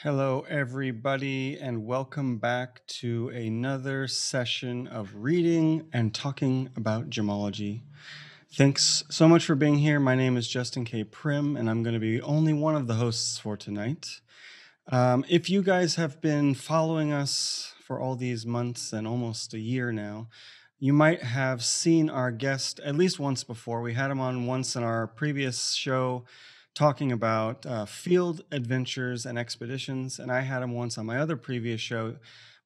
Hello, everybody, and welcome back to another session of reading and talking about gemology. Thanks so much for being here. My name is Justin K. Prim, and I'm going to be only one of the hosts for tonight. If you guys have been following us for all these months and almost a year now, you might have seen our guest at least once before. We had him on once in our previous show talking about field adventures and expeditions, and I had him once on my other previous show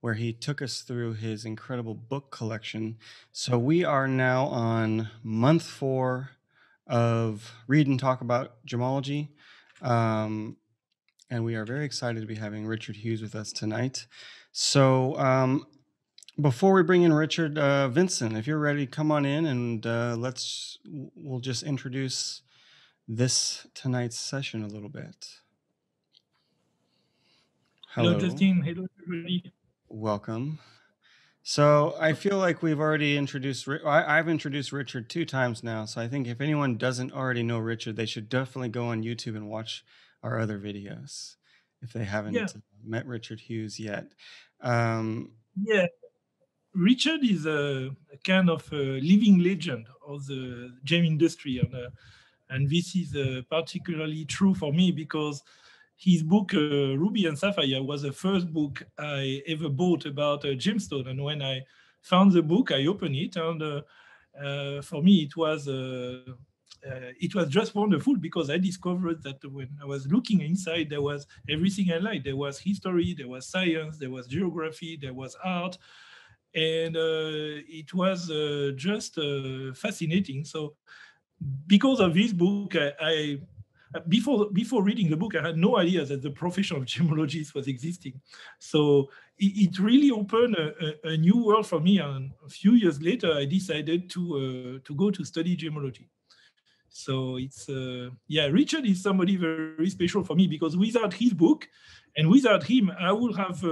where he took us through his incredible book collection. So we are now on month 4 of Read and Talk About Gemology. And we are very excited to be having Richard Hughes with us tonight. So before we bring in Richard, Vincent, if you're ready, come on in and we'll just introduce tonight's session a little bit. Hello, Justin. Hello, everybody. Welcome. So I feel like we've already introduced, I've introduced Richard 2 times now. So I think if anyone doesn't already know Richard, they should definitely go on YouTube and watch our other videos if they haven't met Richard Hughes yet. Richard is a kind of a living legend of the gem industry. And this is particularly true for me because his book, Ruby and Sapphire, was the first book I ever bought about a gemstone. And when I found the book, I opened it. And for me, it was just wonderful because I discovered that when I was looking inside, there was everything I liked. There was history, there was science, there was geography, there was art. And it was just fascinating. So because of this book, before reading the book, I had no idea that the profession of gemologist was existing. So it really opened a new world for me. And a few years later, I decided to go to study gemology. So it's Richard is somebody very special for me because without his book and without him, I would have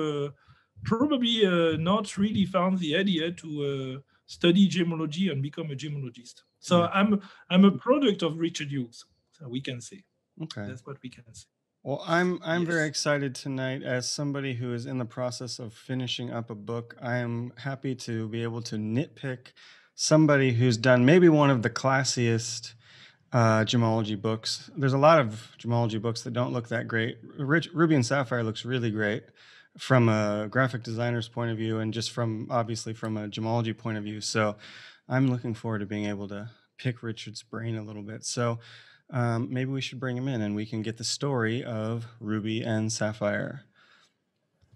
probably not really found the idea to study gemology and become a gemologist. So I'm a product of Richard Hughes, so we can say. Okay, that's what we can say. Well, I'm very excited tonight. As somebody who is in the process of finishing up a book, I am happy to be able to nitpick somebody who's done maybe one of the classiest gemology books. There's a lot of gemology books that don't look that great. Ruby and Sapphire looks really great from a graphic designer's point of view and just obviously from a gemology point of view. So I'm looking forward to being able to pick Richard's brain a little bit. So maybe we should bring him in and we can get the story of Ruby and Sapphire.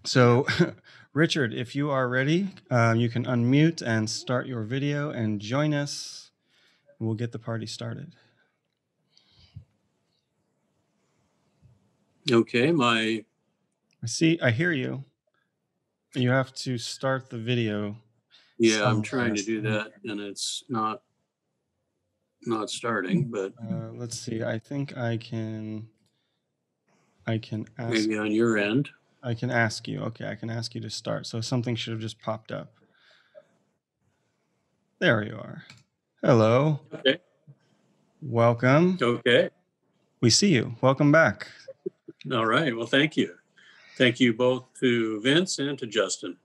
So Richard, if you are ready, you can unmute and start your video and join us. We'll get the party started. Okay, I hear you. You have to start the video. Yeah, I'm trying to do that, and it's not starting. But let's see. I think I can ask. Maybe on your end. I can ask you. Okay, I can ask you to start. So something should have just popped up. There you are. Hello. Okay. Welcome. Okay. We see you. Welcome back. All right. Well, thank you. Thank you both to Vince and to Justin.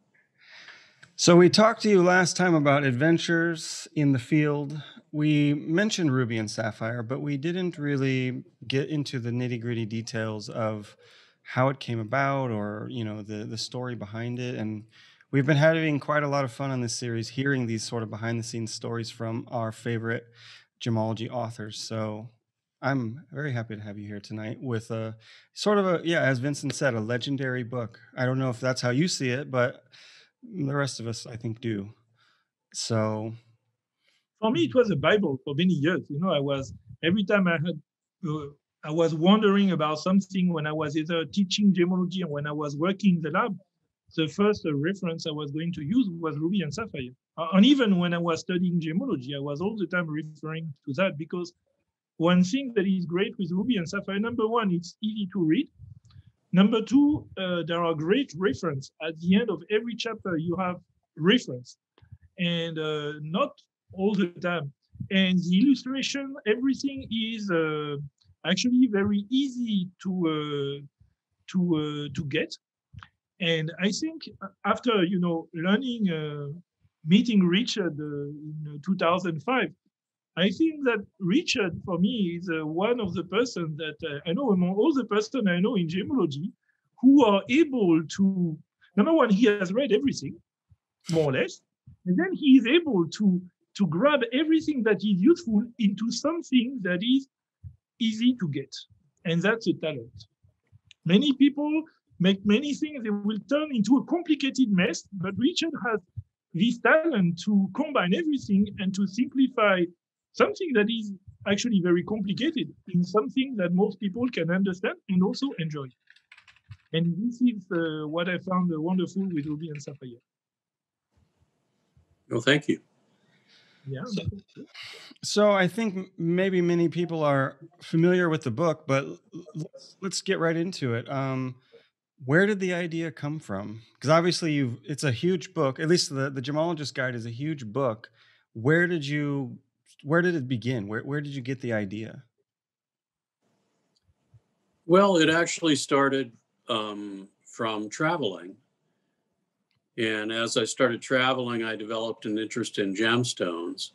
So we talked to you last time about adventures in the field. We mentioned Ruby and Sapphire, but we didn't really get into the nitty-gritty details of how it came about or, the story behind it. And we've been having quite a lot of fun on this series, hearing these sort of behind-the-scenes stories from our favorite gemology authors. So I'm very happy to have you here tonight with a sort of as Vincent said, a legendary book. I don't know if that's how you see it, but the rest of us, I think, do. So for me, it was a Bible for many years. Every time I was wondering about something when I was either teaching gemology and when I was working in the lab, the first reference I was going to use was Ruby and Sapphire. And even when I was studying gemology, I was all the time referring to that because one thing that is great with Ruby and Sapphire, number one, it's easy to read. Number two, there are great reference. At the end of every chapter, you have reference. And not all the time. And the illustration, everything is actually very easy to to get. And I think after learning, meeting Richard in 2005, I think that Richard for me is one of the persons that I know among all the persons I know in gemology who are able to, number one, he has read everything more or less, and then he is able to grab everything that is useful into something that is easy to get, and that's a talent. Many people make many things, they will turn into a complicated mess, but Richard has this talent to combine everything and to simplify something that is actually very complicated in something that most people can understand and also enjoy. And this is what I found wonderful with Ruby and Sapphire. Well, thank you. Yeah. So I think maybe many people are familiar with the book, but let's get right into it. Where did the idea come from? Because obviously it's a huge book. At least the Gemologist Guide is a huge book. Where did it begin? Where did you get the idea? Well, it actually started from traveling. And as I started traveling, I developed an interest in gemstones.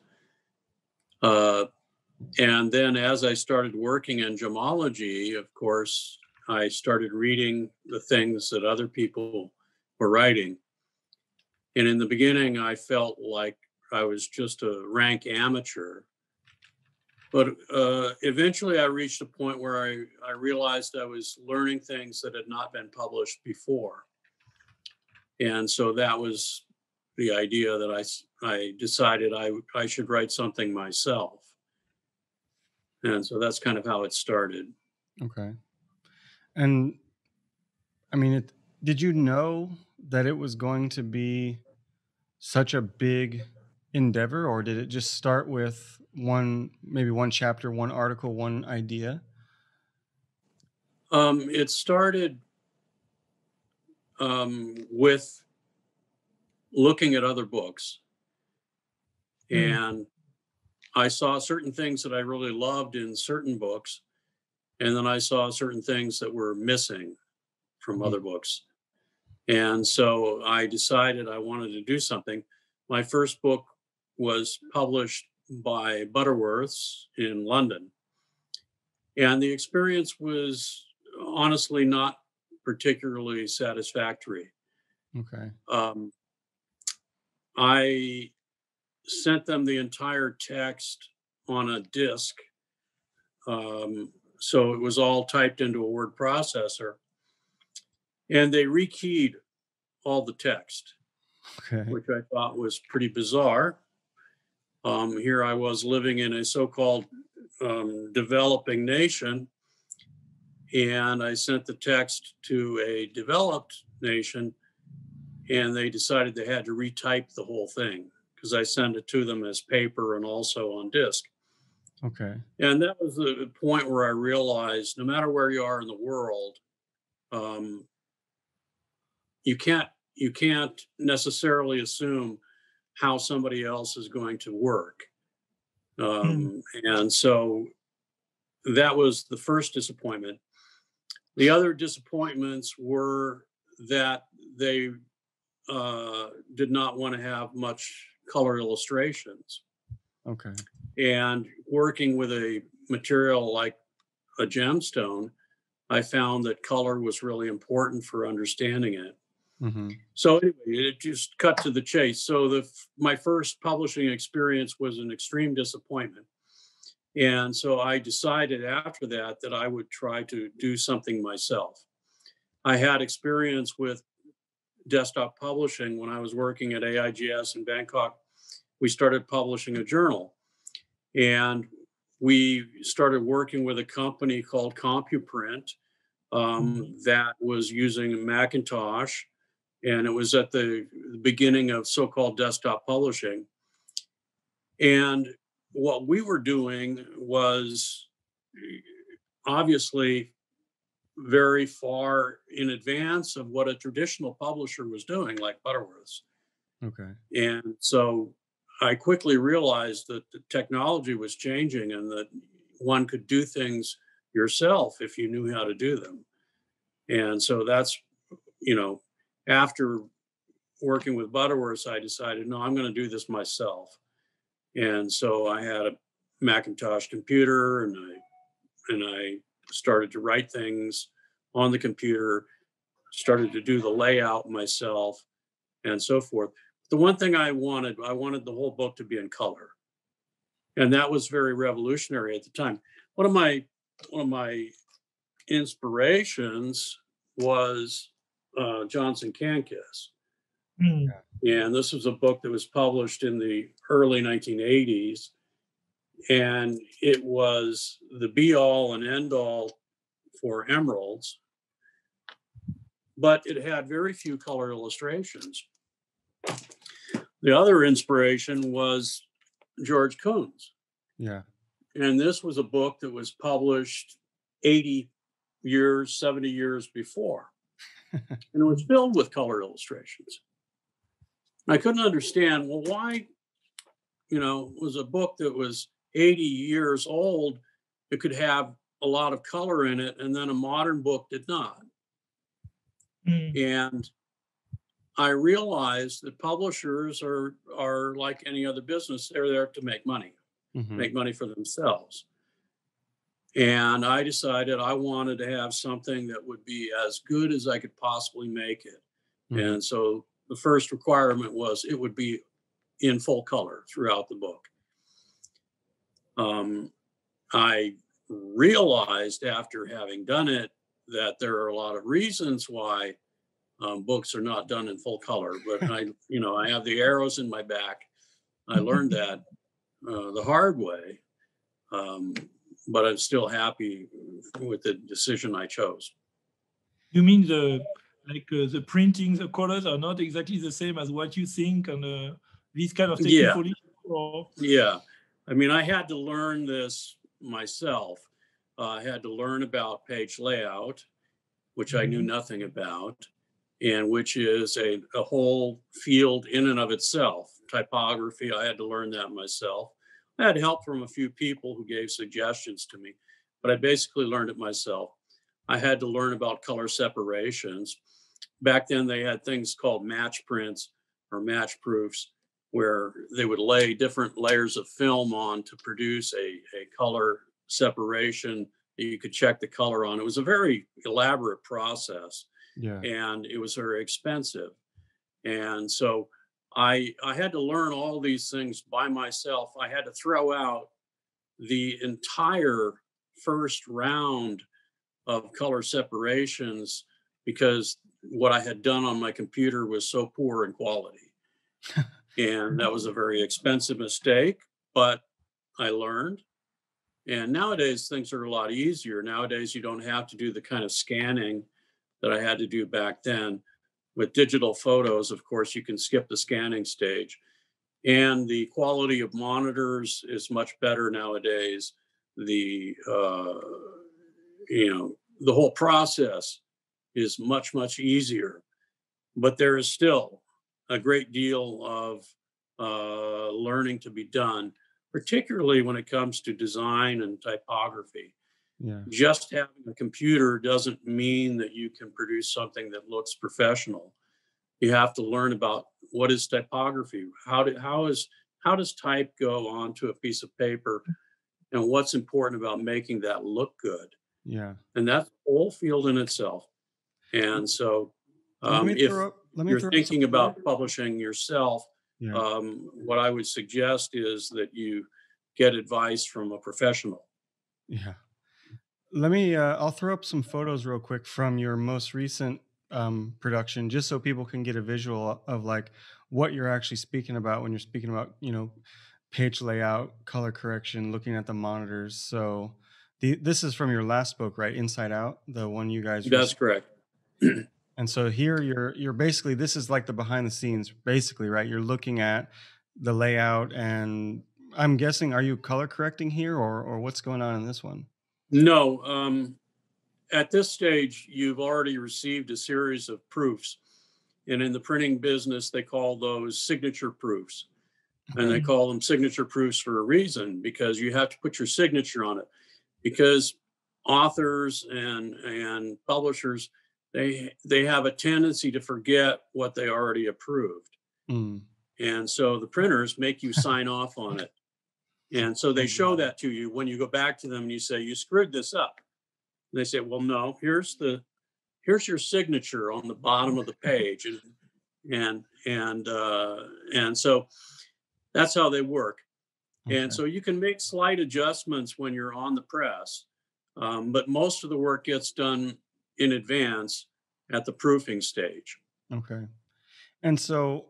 And then as I started working in gemology, of course, I started reading the things that other people were writing. And in the beginning, I felt like I was just a rank amateur. But eventually, I reached a point where I realized I was learning things that had not been published before. And so that was the idea that I decided I should write something myself. And so that's kind of how it started. Okay. And I mean, did you know that it was going to be such a big endeavor, or did it just start with maybe one chapter, one article, one idea? It started with looking at other books, and I saw certain things that I really loved in certain books, and then I saw certain things that were missing from other books. And so I decided I wanted to do something. My first book was published by Butterworths in London. And the experience was honestly not particularly satisfactory. Okay. I sent them the entire text on a disk. So it was all typed into a word processor. And they rekeyed all the text, Okay. which I thought was pretty bizarre. Here I was living in a so-called developing nation, and I sent the text to a developed nation, and they decided they had to retype the whole thing because I sent it to them as paper and also on disk. Okay. And that was the point where I realized no matter where you are in the world, you can't necessarily assume how somebody else is going to work. And so that was the first disappointment. The other disappointments were that they did not want to have much color illustrations. Okay. And working with a material like a gemstone, I found that color was really important for understanding it. Mm-hmm. So anyway, it just cut to the chase. So my first publishing experience was an extreme disappointment. And so I decided after that I would try to do something myself. I had experience with desktop publishing when I was working at AIGS in Bangkok. We started publishing a journal, and we started working with a company called CompuPrint that was using Macintosh, and it was at the beginning of so-called desktop publishing. And what we were doing was obviously very far in advance of what a traditional publisher was doing, like Butterworths. Okay. And so I quickly realized that the technology was changing and that one could do things yourself if you knew how to do them. And so that's, after working with Butterworth, I decided, no, I'm going to do this myself. And so I had a Macintosh computer, and I started to write things on the computer, started to do the layout myself, and so forth. The one thing I wanted the whole book to be in color, and that was very revolutionary at the time. One of my inspirations was Johnson Kankis. Mm. And this was a book that was published in the early 1980s. And it was the be all and end all for emeralds. But it had very few color illustrations. The other inspiration was George Kunz. Yeah. And this was a book that was published 80 years, 70 years before. And it was filled with color illustrations. I couldn't understand, well, why, was a book that was 80 years old, it could have a lot of color in it, and then a modern book did not. Mm. And I realized that publishers are like any other business. They're there to make money, make money for themselves. And I decided I wanted to have something that would be as good as I could possibly make it. And so the first requirement was it would be in full color throughout the book. I realized after having done it that there are a lot of reasons why books are not done in full color, but I have the arrows in my back. I learned that the hard way, but I'm still happy with the decision I chose. You mean the printing, the colors are not exactly the same as what you think, and these kind of technical issues? Or? Yeah. I mean, I had to learn this myself. I had to learn about page layout, which I knew nothing about, and which is a whole field in and of itself. Typography, I had to learn that myself. I had help from a few people who gave suggestions to me, but I basically learned it myself. I had to learn about color separations. Back then, they had things called match prints or match proofs, where they would lay different layers of film on to produce a color separation that you could check the color on. It was a very elaborate process, and it was very expensive. And so I had to learn all these things by myself. I had to throw out the entire first round of color separations because what I had done on my computer was so poor in quality. And that was a very expensive mistake, but I learned. And nowadays, things are a lot easier. Nowadays, you don't have to do the kind of scanning that I had to do back then. With digital photos, of course, you can skip the scanning stage. And the quality of monitors is much better nowadays. The whole process is much, much easier. But there is still a great deal of learning to be done, particularly when it comes to design and typography. Just having a computer doesn't mean that you can produce something that looks professional. You have to learn about what is typography, how does type go onto a piece of paper, and what's important about making that look good. And that's a whole field in itself. And so if you're thinking about publishing yourself, what I would suggest is that you get advice from a professional. I'll throw up some photos real quick from your most recent production, just so people can get a visual of like what you're actually speaking about when you're speaking about, page layout, color correction, looking at the monitors. So this is from your last book, right? Inside Out, the one you guys. That's correct. And so here you're basically, this is like the behind the scenes, basically, right? You're looking at the layout, and I'm guessing, are you color correcting here, or what's going on in this one? No. At this stage, you've already received a series of proofs. And in the printing business, they call those signature proofs. And they call them signature proofs for a reason, because you have to put your signature on it. Because authors and publishers, they have a tendency to forget what they already approved. Mm. And so the printers make you sign off on it. And so they show that to you when you go back to them and you say, you screwed this up. And they say, well, no, here's your signature on the bottom of the page. And so that's how they work. Okay. And so you can make slight adjustments when you're on the press, but most of the work gets done in advance at the proofing stage. Okay. And so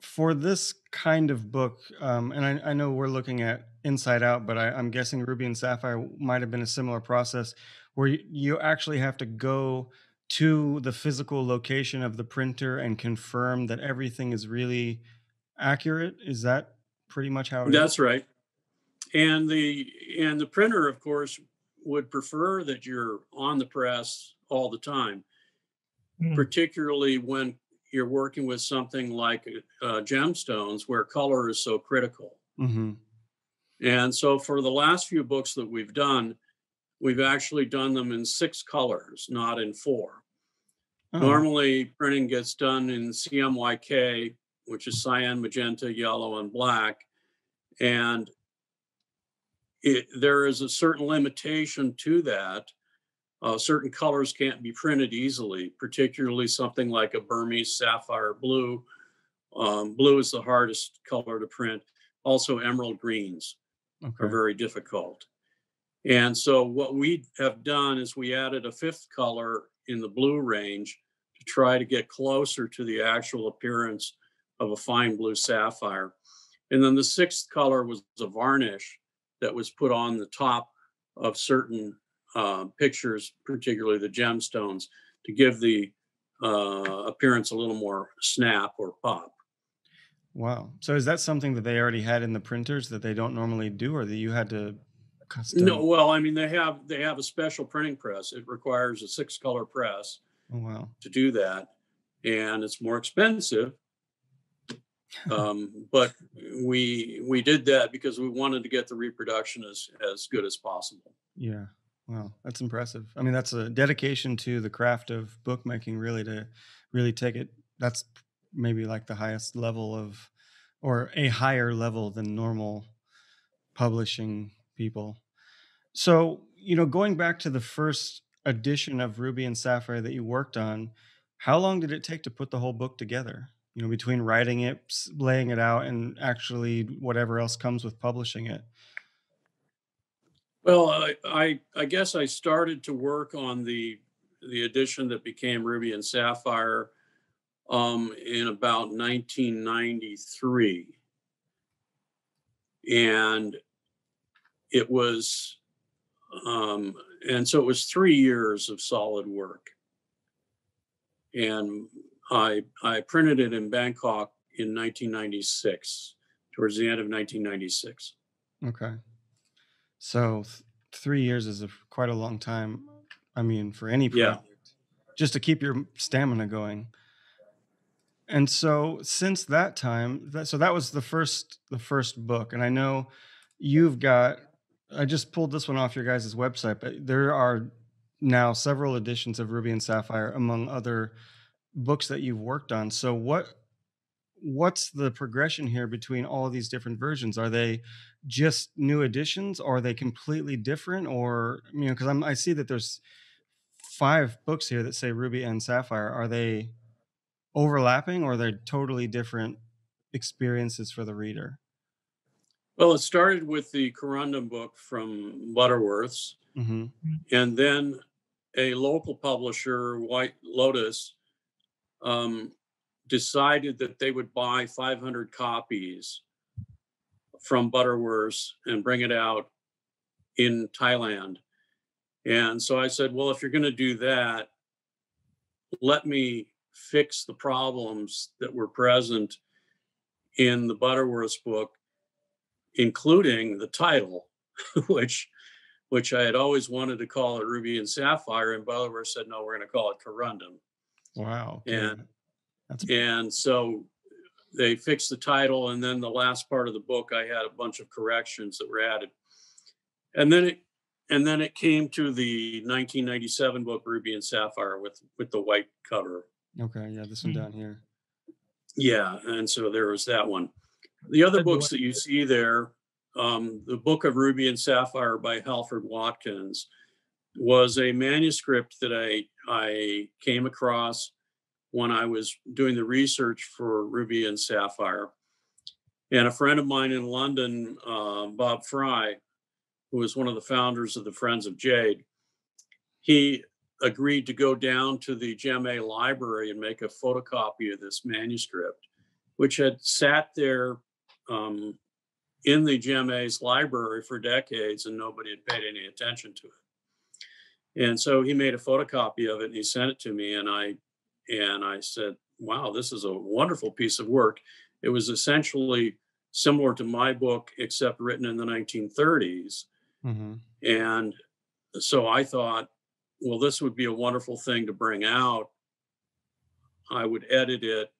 for this kind of book, and I know we're looking at Inside Out, but I'm guessing Ruby and Sapphire might have been a similar process where you actually have to go to the physical location of the printer and confirm that everything is really accurate. Is that pretty much how it is? That's right. And the printer, of course, would prefer that you're on the press all the time, particularly when you're working with something like Gemstones, where color is so critical. Mm-hmm. And so for the last few books that we've done, we've actually done them in 6 colors, not in 4. Oh. Normally, printing gets done in CMYK, which is cyan, magenta, yellow, and black. And there is a certain limitation to that. Certain colors can't be printed easily, particularly something like a Burmese sapphire blue. Blue is the hardest color to print. Also, emerald greens are very difficult. And so what we have done is we added a 5th color in the blue range to try to get closer to the actual appearance of a fine blue sapphire. And then the 6th color was a varnish that was put on the top of certain pictures, particularly the gemstones, to give the appearance a little more snap or pop. Wow. So is that something that they already had in the printers that they don't normally do, or that you had to custom? No, well, I mean, they have a special printing press. It requires a 6-color press to do that, and it's more expensive. But we did that because we wanted to get the reproduction as good as possible. Yeah. Wow, that's impressive. I mean, that's a dedication to the craft of bookmaking, really, to really take it. That's maybe like the highest level of, or a higher level than normal publishing people. So, going back to the first edition of Ruby and Sapphire that you worked on, how long did it take to put the whole book together? Between writing it, laying it out, and actually whatever else comes with publishing it. Well, I guess I started to work on the edition that became Ruby and Sapphire in about 1993, and it was and so it was 3 years of solid work, and I printed it in Bangkok in 1996, towards the end of 1996. Okay. So 3 years is quite a long time. I mean, for any project, just to keep your stamina going. And so since that time, that was the first book. And I know you've got, I just pulled this one off your guys' website, but there are now several editions of Ruby and Sapphire among other books that you've worked on. So what's the progression here between all of these different versions? Are they just new editions, or are they completely different? Or, because I see that there's 5 books here that say Ruby and Sapphire. Are they overlapping, or they're totally different experiences for the reader? Well, it started with the Corundum book from Butterworth's, Mm-hmm. and then a local publisher, White Lotus, decided that they would buy 500 copies from Butterworth's and bring it out in Thailand. And so I said, well, if you're going to do that, let me fix the problems that were present in the Butterworth's book, including the title, which I had always wanted to call it Ruby and Sapphire, and Butterworth said, no, we're going to call it Corundum. Wow. And so they fixed the title, and then the last part of the book, I had a bunch of corrections that were added. And then then it came to the 1997 book, Ruby and Sapphire, with the white cover. Okay, yeah, this one down here. Yeah, and so there was that one. The other books that you see there, the book of Ruby and Sapphire by Halford Watkins was a manuscript that I came across when I was doing the research for Ruby and Sapphire. And a friend of mine in London, Bob Fry, who was one of the founders of the Friends of Jade, he agreed to go down to the GemA library and make a photocopy of this manuscript, which had sat there in the GemA's library for decades and nobody had paid any attention to it. And so he made a photocopy of it and he sent it to me, and I said, wow, this is a wonderful piece of work. It was essentially similar to my book, except written in the 1930s. Mm-hmm. And so I thought, well, this would be a wonderful thing to bring out. I would edit it,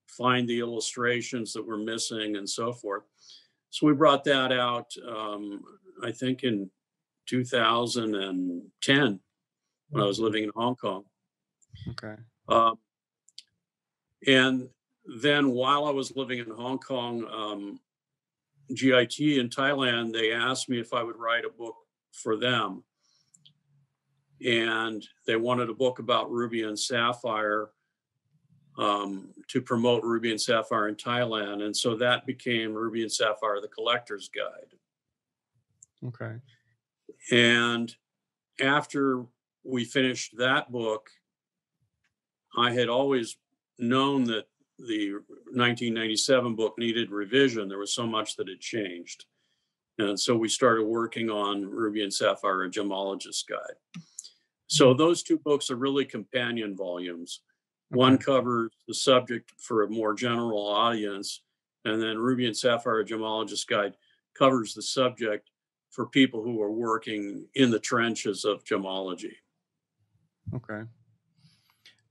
find the illustrations that were missing and so forth. So we brought that out, I think in 2010 when I was living in Hong Kong. Okay. And then while I was living in Hong Kong, GIT in Thailand, they asked me if I would write a book for them. And they wanted a book about Ruby and Sapphire to promote Ruby and Sapphire in Thailand. And so that became Ruby and Sapphire, the Collector's Guide. Okay. And after we finished that book, I had always known that the 1997 book needed revision. There was so much that had changed. And so we started working on Ruby and Sapphire, a gemologist guide. So those two books are really companion volumes. Okay. One covers the subject for a more general audience, and then Ruby and Sapphire, a gemologist guide, covers the subject for people who are working in the trenches of gemology. Okay.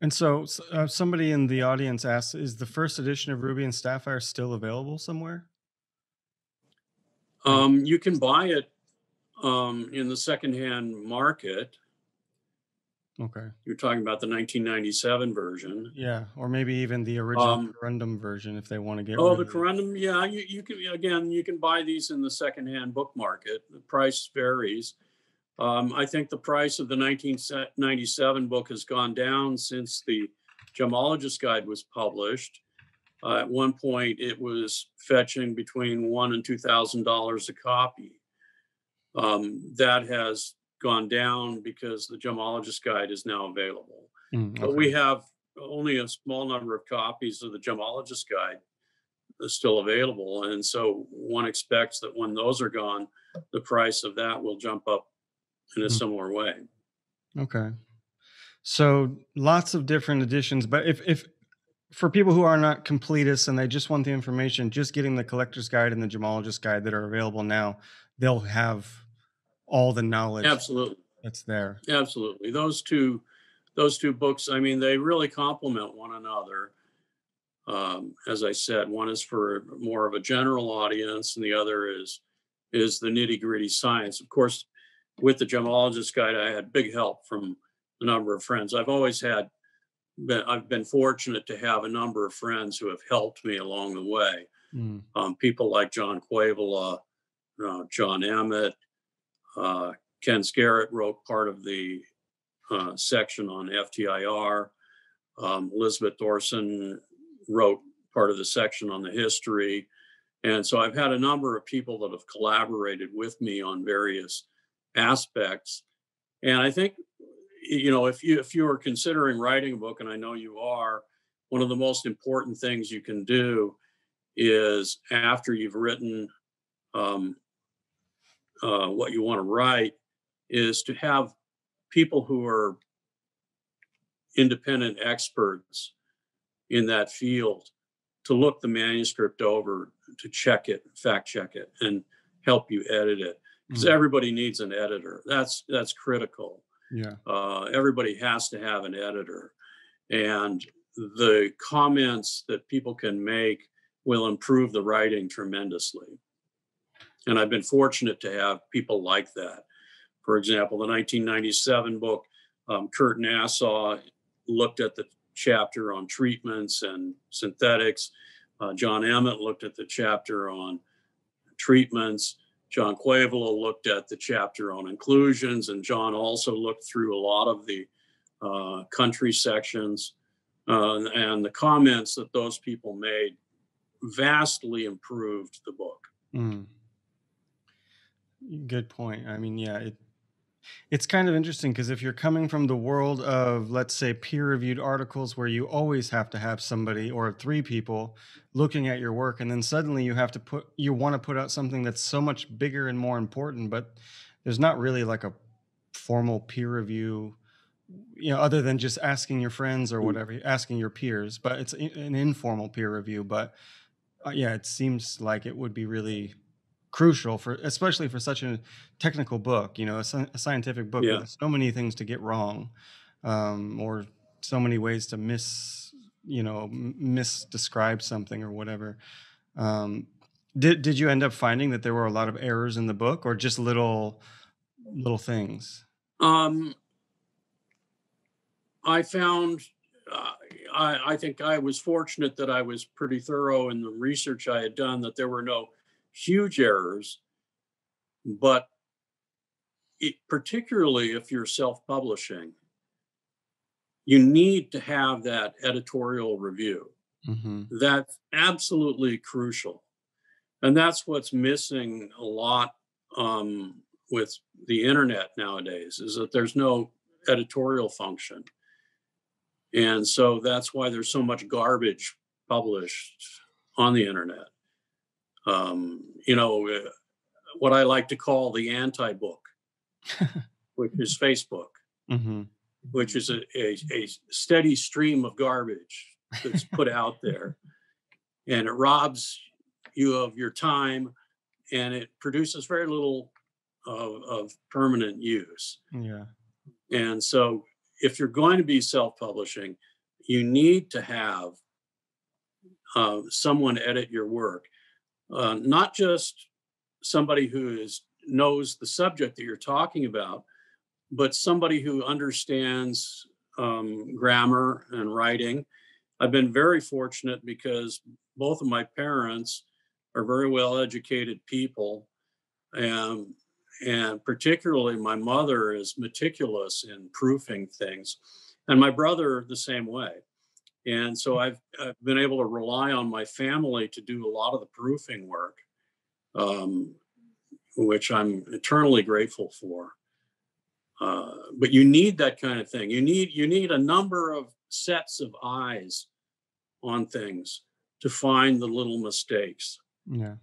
And so somebody in the audience asks, is the first edition of Ruby and Sapphire still available somewhere? You can buy it in the secondhand market. Okay. You're talking about the 1997 version. Yeah, or maybe even the original Corundum version if they want to get rid of the Corundum, yeah, you can buy these in the secondhand book market. The price varies. I think the price of the 1997 book has gone down since the Gemologist Guide was published. At one point, it was fetching between $1,000 and $2,000 a copy. That has gone down because the Gemologist Guide is now available. Okay. But we have only a small number of copies of the Gemologist Guide still available. And so one expects that when those are gone, the price of that will jump up in a similar way. Okay. So lots of different editions, but if for people who are not completists and they just want the information, just getting the Collector's Guide and the Gemologist Guide that are available now, they'll have all the knowledge. Absolutely. That's there. Absolutely. Those two books, I mean, they really complement one another. As I said, one is for more of a general audience and the other is the nitty-gritty science. Of course, with the Gemologist Guide, I had big help from a number of friends. I've been fortunate to have a number of friends who have helped me along the way. People like John Koivula, John Emmett, Ken Scarrett wrote part of the section on FTIR. Elizabeth Dorson wrote part of the section on the history. And so I've had a number of people that have collaborated with me on various aspects. And I think, if you are considering writing a book, and I know you are, one of the most important things you can do is after you've written what you want to write is to have people who are independent experts in that field to look the manuscript over, to check it, fact check it, and help you edit it. Because everybody needs an editor. That's critical. Yeah. Everybody has to have an editor. And the comments that people can make will improve the writing tremendously. And I've been fortunate to have people like that. For example, the 1997 book, Kurt Nassau looked at the chapter on treatments and synthetics. John Emmett looked at the chapter on treatments. John Koivula looked at the chapter on inclusions, and John also looked through a lot of the country sections, and the comments that those people made vastly improved the book. Mm. Good point. I mean, yeah, it's kind of interesting because if you're coming from the world of, let's say, peer-reviewed articles where you always have to have somebody or three people looking at your work, and then suddenly you want to put out something that's so much bigger and more important, but there's not really like a formal peer review, other than just asking your friends or whatever, asking your peers, but it's an informal peer review. But yeah, it seems like it would be really crucial especially for such a technical book, a scientific book where there's so many things to get wrong, or so many ways to misdescribe something or whatever. Did you end up finding that there were a lot of errors in the book, or just little things? I found, I think I was fortunate that I was pretty thorough in the research I had done, that there were no huge errors, but particularly if you're self-publishing, you need to have that editorial review. Mm-hmm. That's absolutely crucial. And that's what's missing a lot with the internet nowadays, is that there's no editorial function. And so that's why there's so much garbage published on the internet. What I like to call the anti-book, which is Facebook, mm-hmm. which is a steady stream of garbage that's put out there. And it robs you of your time, and it produces very little of permanent use. Yeah. And so if you're going to be self-publishing, you need to have someone edit your work. Not just somebody who knows the subject that you're talking about, but somebody who understands grammar and writing. I've been very fortunate because both of my parents are very well-educated people, and particularly my mother is meticulous in proofing things, and my brother the same way. And so I've been able to rely on my family to do a lot of the proofing work, which I'm eternally grateful for. But you need that kind of thing. You need a number of sets of eyes on things to find the little mistakes. Yeah.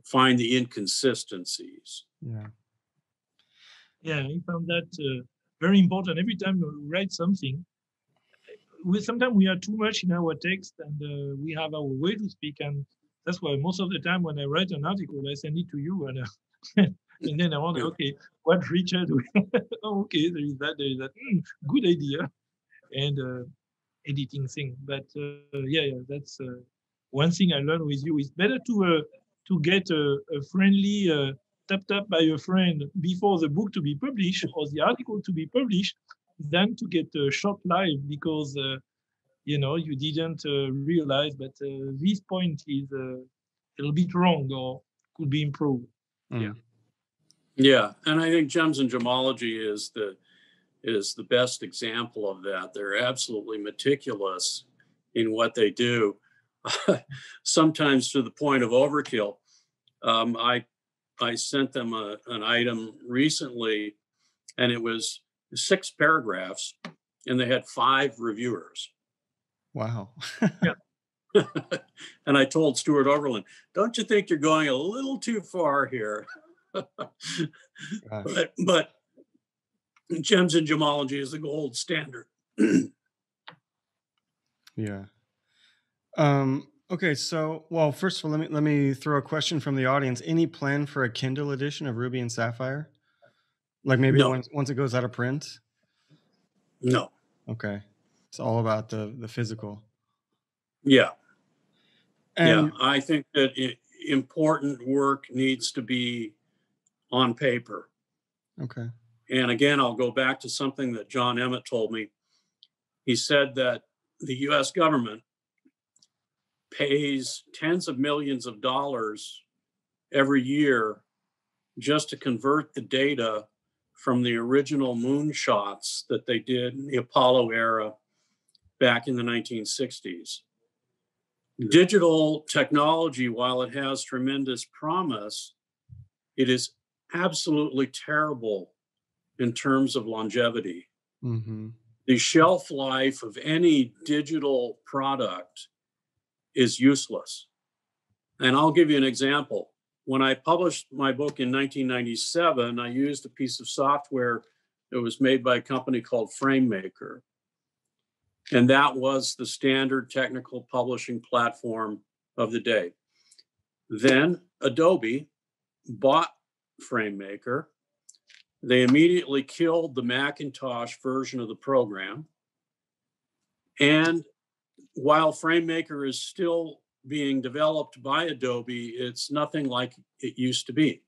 Find the inconsistencies. Yeah. Yeah, I found that very important. Every time you write something, sometimes we are too much in our text, and we have our way to speak, and that's why most of the time when I write an article, I send it to you, and and then I wonder, okay, what Richard? Oh, okay, there is that. Good idea, and editing thing. But yeah, that's one thing I learned with you. It's better to get a friendly tapped up by a friend before the book to be published or the article to be published than to get a short live because you didn't realize that this point is a little bit wrong or could be improved. Yeah, and I think Gems and Gemology is the best example of that. They're absolutely meticulous in what they do, sometimes to the point of overkill. I sent them an item recently, and it was 6 paragraphs, and they had 5 reviewers. Wow. Yeah. And I told Stuart Overland, don't you think you're going a little too far here? But Gems and Gemology is the gold standard. Yeah. Okay, so, well, first of all, let me throw a question from the audience. Any plan for a Kindle edition of Ruby and Sapphire? Like maybe No. once it goes out of print? No. Okay. It's all about the physical. Yeah. And I think that important work needs to be on paper. Okay. And again, I'll go back to something that John Emmett told me. He said that the US government pays tens of millions of dollars every year just to convert the data from the original moonshots that they did in the Apollo era back in the 1960s. Digital technology, while it has tremendous promise, it is absolutely terrible in terms of longevity. Mm-hmm. The shelf life of any digital product is useless. And I'll give you an example. When I published my book in 1997, I used a piece of software that was made by a company called FrameMaker. And that was the standard technical publishing platform of the day. Then Adobe bought FrameMaker. They immediately killed the Macintosh version of the program. And while FrameMaker is still being developed by Adobe, it's nothing like it used to be.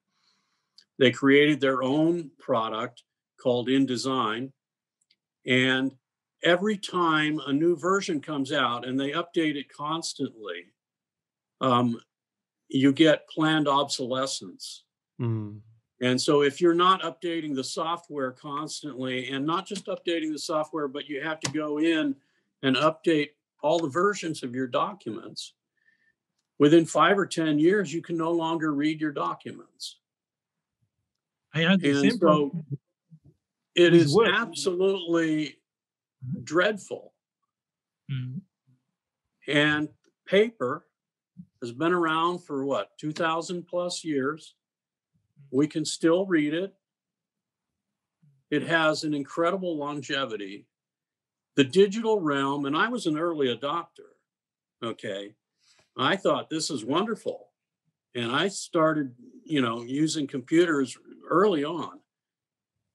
They created their own product called InDesign. And every time a new version comes out, and they update it constantly, you get planned obsolescence. Mm. And so if you're not updating the software constantly, and not just updating the software, but you have to go in and update all the versions of your documents, within 5 or 10 years, you can no longer read your documents. I had the And same so problem. it with is Word. absolutely dreadful. Mm. And paper has been around for what, 2,000 plus years. We can still read it. It has an incredible longevity. The digital realm, and I was an early adopter, okay? I thought this is wonderful. And I started, using computers early on.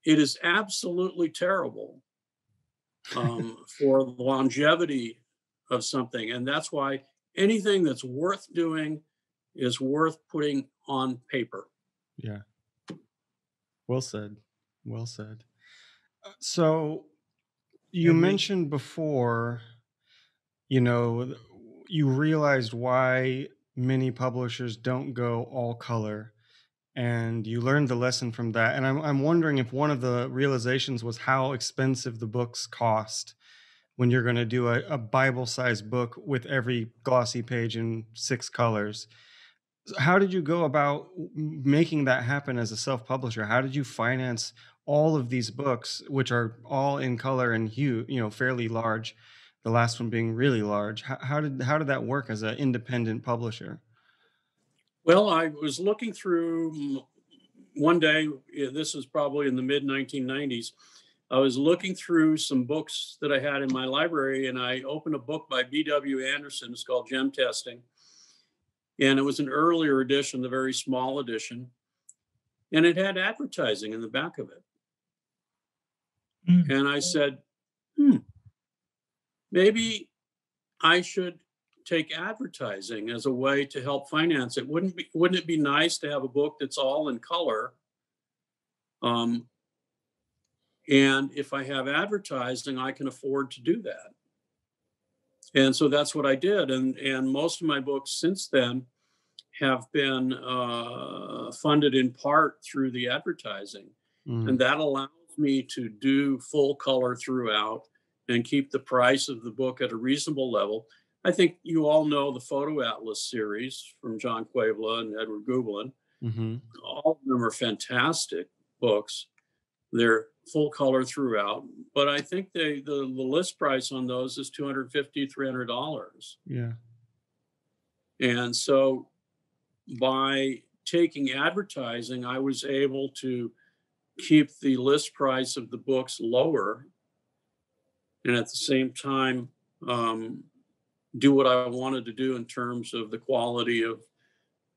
It is absolutely terrible for the longevity of something. And that's why anything that's worth doing is worth putting on paper. Yeah. Well said. Well said. So you Agree. mentioned before, you realized why many publishers don't go all color, and you learned the lesson from that. And I'm wondering if one of the realizations was how expensive the books cost when you're going to do a Bible-sized book with every glossy page in 6 colors. How did you go about making that happen as a self-publisher? How did you finance all of these books, which are all in color and hue, fairly large, the last one being really large? How did that work as an independent publisher? Well, I was looking through one day, this was probably in the mid 1990s. I was looking through some books that I had in my library, and I opened a book by B.W. Anderson. It's called Gem Testing. And it was an earlier edition, the very small edition. And it had advertising in the back of it. Mm. And I said, maybe I should take advertising as a way to help finance it. Wouldn't it be nice to have a book that's all in color? And if I have advertising, I can afford to do that. And so that's what I did. And most of my books since then have been funded in part through the advertising. And that allows me to do full color throughout and keep the price of the book at a reasonable level. I think you all know the Photoatlas series from John Koivula and Edward Gublin. Mm-hmm. All of them are fantastic books. They're full color throughout, but I think the list price on those is $250, $300. Yeah. And so by taking advertising, I was able to keep the list price of the books lower, and at the same time do what I wanted to do in terms of the quality of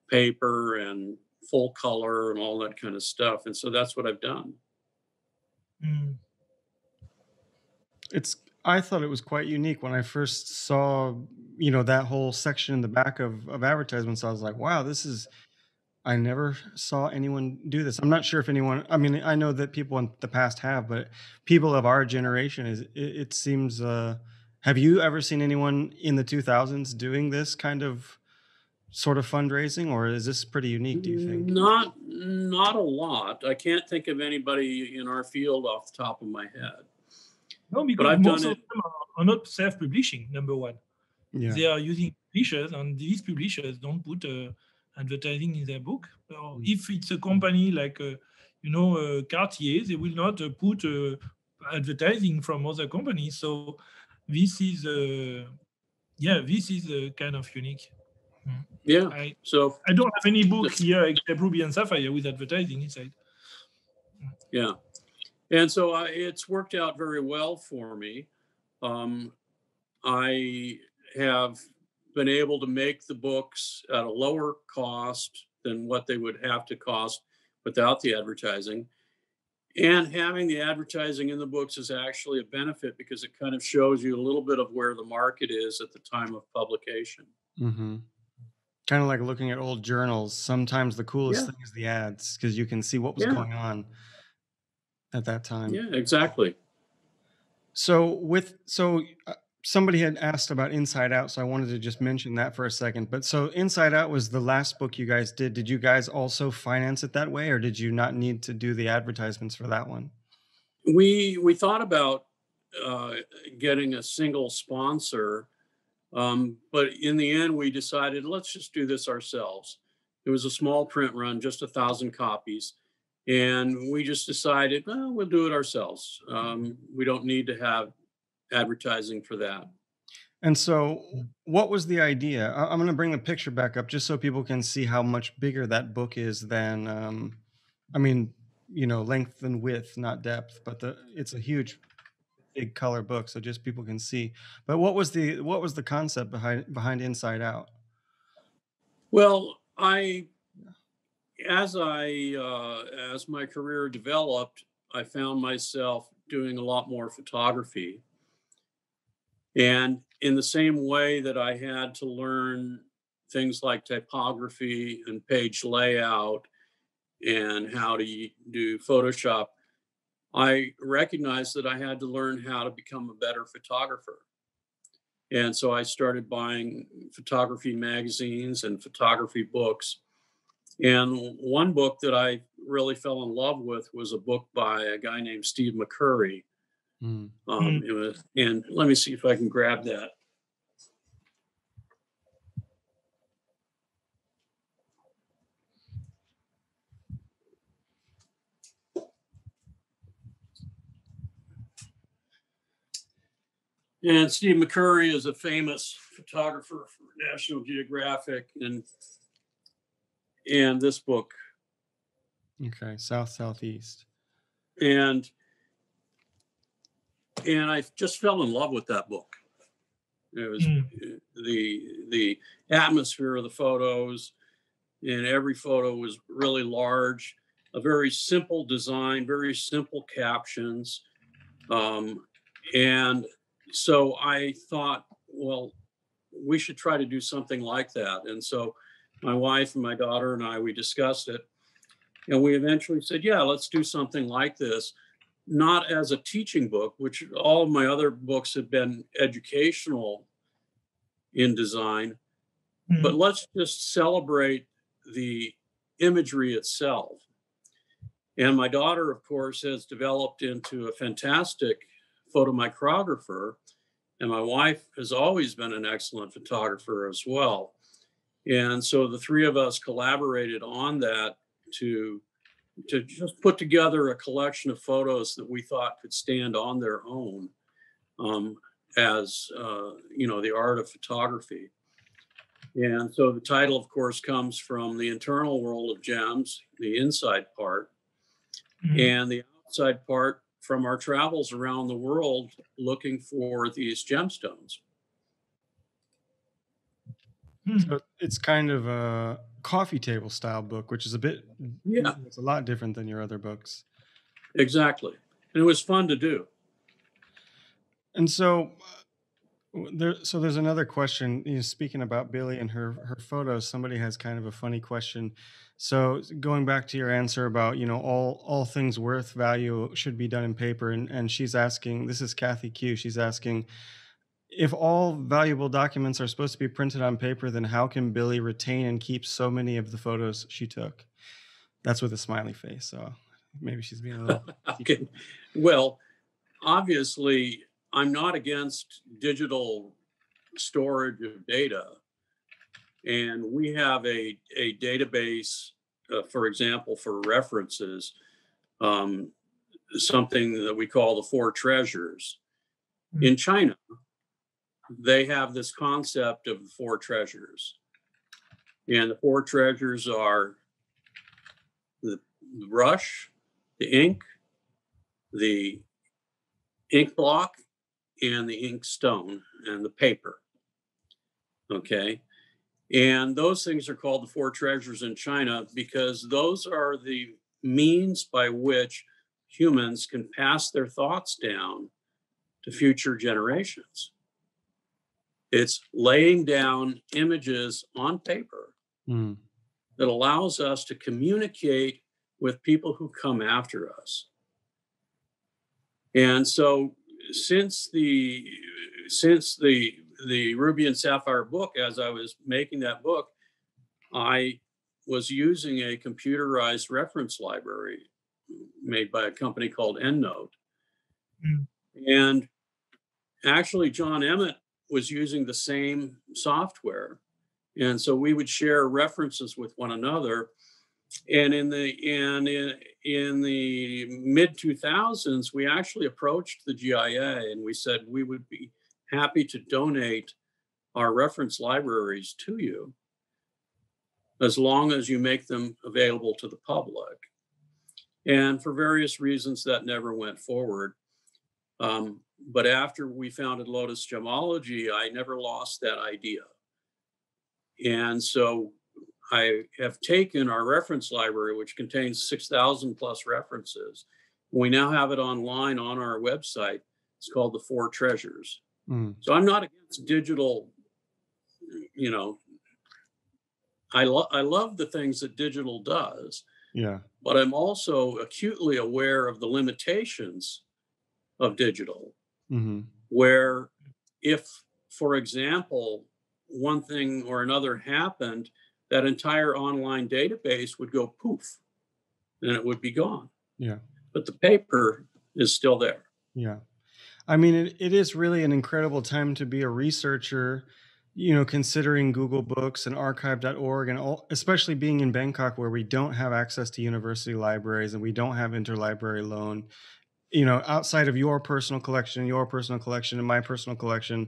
paper and full color and all that kind of stuff. And so that's what I've done. Mm. I thought it was quite unique when I first saw, that whole section in the back of advertisements. I was like, wow, this is I never saw anyone do this. I'm not sure if anyone, I mean, I know that people in the past have, but people of our generation, it seems, have you ever seen anyone in the 2000s doing this kind of sort of fundraising, or is this pretty unique, do you think? Not a lot. I can't think of anybody in our field off the top of my head. No, But because I've most done of it. them are not self-publishing, number one. Yeah. They are using publishers, and these publishers don't put advertising in their book. Or if it's a company like, Cartier, they will not put advertising from other companies. So this is, this is kind of unique. Yeah. I So I don't have any book here except Ruby and Sapphire with advertising inside. yeah. And so it's worked out very well for me. I have been able to make the books at a lower cost than what they would have to cost without the advertising. And having the advertising in the books is actually a benefit because it kind of shows you a little bit of where the market is at the time of publication. Mm-hmm. Kind of like looking at old journals. Sometimes the coolest Yeah. thing is the ads because you can see what was Yeah. going on at that time. Yeah, exactly. So somebody had asked about Inside Out, so I wanted to just mention that for a second. But so Inside Out was the last book you guys did. Did you guys also finance it that way, or did you not need to do the advertisements for that one? We thought about getting a single sponsor, but in the end, we decided let's just do this ourselves. It was a small print run, just 1,000 copies, and we just decided, well, we'll do it ourselves. We don't need to have advertising for that. And so, what was the idea? I'm going to bring the picture back up just so people can see how much bigger that book is than, I mean, length and width, not depth, but it's a huge, big color book, so just people can see. But what was the concept behind Inside Out? Well, as my career developed, I found myself doing a lot more photography. And in the same way that I had to learn things like typography and page layout and how to do Photoshop, I recognized that I had to learn how to become a better photographer. And so I started buying photography magazines and photography books. And one book that I really fell in love with was a book by a guy named Steve McCurry. It was, and let me see if I can grab that. And Steve McCurry is a famous photographer for National Geographic, and this book. Okay, Southeast. And I just fell in love with that book. It was the atmosphere of the photos, and every photo was really large, a very simple design, very simple captions. And so I thought, well, we should try to do something like that. And so my wife and my daughter and I, we discussed it. And we eventually said, yeah, let's do something like this. Not as a teaching book, which all of my other books have been educational in design, but let's just celebrate the imagery itself. And my daughter, of course, has developed into a fantastic photomicrographer, and my wife has always been an excellent photographer as well. And so the three of us collaborated on that to just put together a collection of photos that we thought could stand on their own as the art of photography. And so the title, of course, comes from the internal world of gems, the inside part, and the outside part from our travels around the world looking for these gemstones. So it's kind of a coffee table style book, which is it's a lot different than your other books. Exactly. And it was fun to do. And so So there's another question. Speaking about Billy and her photos, somebody has kind of a funny question. So going back to your answer about all things worth value should be done in paper, and she's asking. This is Kathy Q. She's asking, if all valuable documents are supposed to be printed on paper, then how can Billy retain and keep so many of the photos she took? That's with a smiley face. So maybe she's being a little. Okay. Well, obviously, I'm not against digital storage of data. And we have a database, for example, for references, something that we call the Four Treasures. In China, they have this concept of the Four Treasures. And the Four Treasures are the brush, the ink block, and the ink stone and the paper. Okay. And those things are called the Four Treasures in China because those are the means by which humans can pass their thoughts down to future generations. It's laying down images on paper that allows us to communicate with people who come after us. And so since the Ruby and Sapphire book, as I was making that book, I was using a computerized reference library made by a company called EndNote. And actually, John Emmett was using the same software. And so we would share references with one another. And in the mid 2000s, we actually approached the GIA and we said we would be happy to donate our reference libraries to you as long as you make them available to the public. And for various reasons, that never went forward. But after we founded Lotus Gemology, I never lost that idea. And so I have taken our reference library, which contains 6,000 plus references. We now have it online on our website. It's called the Four Treasures. So I'm not against digital, I love the things that digital does. Yeah. But I'm also acutely aware of the limitations of digital, where if, for example, one thing or another happened, that entire online database would go poof and it would be gone. Yeah. But the paper is still there. Yeah. I mean, it is really an incredible time to be a researcher, considering Google Books and archive.org and especially being in Bangkok where we don't have access to university libraries and we don't have interlibrary loan, outside of your personal collection, and my personal collection,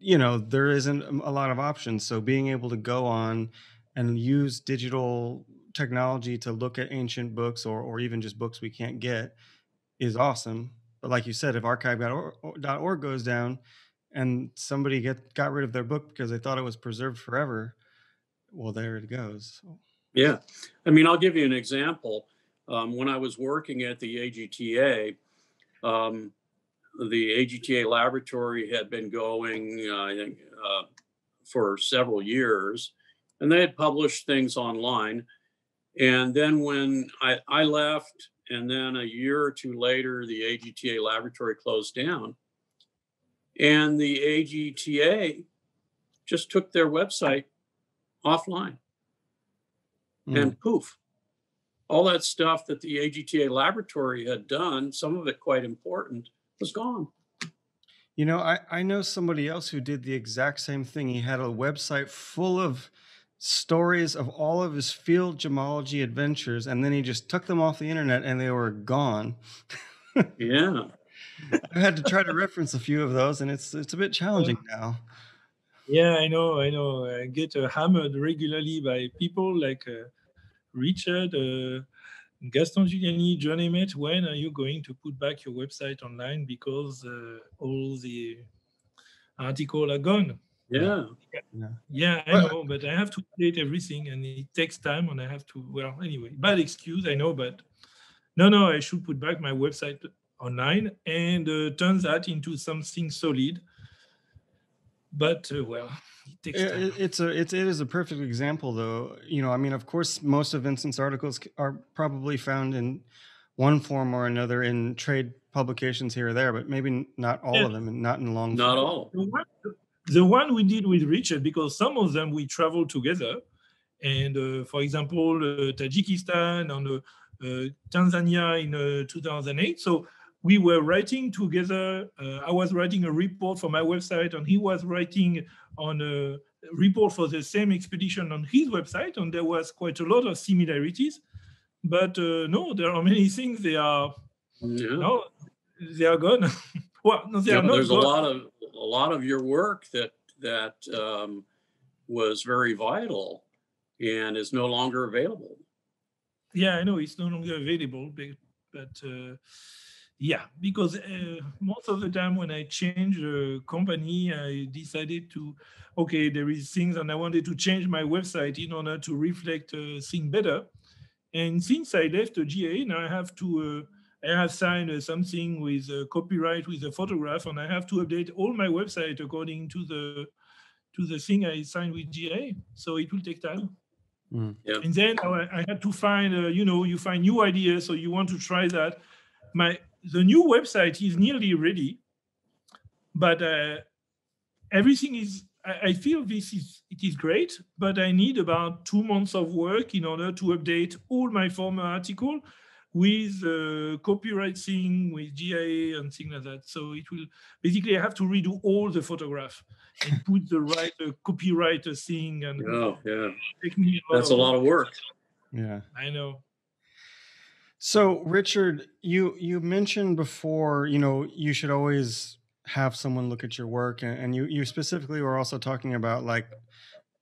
there isn't a lot of options. So being able to go on and use digital technology to look at ancient books or even just books we can't get is awesome. But like you said, if archive.org goes down and somebody got rid of their book because they thought it was preserved forever, well, there it goes. Yeah. I mean, I'll give you an example. When I was working at the AGTA, the AGTA laboratory had been going, I think, for several years, and they had published things online. And then when I left, and then a year or two later, the AGTA laboratory closed down, and the AGTA just took their website offline, and poof, all that stuff that the AGTA laboratory had done, some of it quite important, was gone. I know somebody else who did the exact same thing. He had a website full of stories of all of his field gemology adventures, and then he just took them off the internet and they were gone. Yeah. I had to try to reference a few of those, and it's a bit challenging now. Yeah, I know. I get hammered regularly by people like Richard, Gaston Giuliani, John Emmett. When are you going to put back your website online because all the articles are gone? Yeah. Yeah, I know, but I have to update everything and it takes time and I have to, well, anyway, bad excuse, I know, but no, I should put back my website online and turn that into something solid. But well, it takes time. It is a perfect example, though. I mean, of course, most of Vincent's articles are probably found in one form or another in trade publications here or there, but maybe not all Yeah. of them, and not in long Not form. all. The one we did with Richard, because some of them we traveled together, and for example, Tajikistan and Tanzania in 2008. So we were writing together. I was writing a report for my website, and he was writing on a report for the same expedition on his website, and there was quite a lot of similarities. But no, there are many things they are no, they are gone. Well, no, they are not There's gone. a lot of your work that was very vital and is no longer available. Yeah, I know it's no longer available, but yeah, because most of the time when I change a company, I decided to, okay, there is things, and I wanted to change my website in order to reflect things better. And since I left the GA, now I have signed something with copyright with a photograph, and I have to update all my website according to the thing I signed with GA. So it will take time. Yeah. And then I had to find, you find new ideas, so you want to try that. The new website is nearly ready, but everything is. I feel it is great, but I need about 2 months of work in order to update all my former article with copyright thing, with GIA and things like that. So it will basically I have to redo all the photograph and put the right copyright thing and take me that's a lot of work. Yeah, I know. So, Richard, you mentioned before, you should always have someone look at your work, and you specifically were also talking about, like,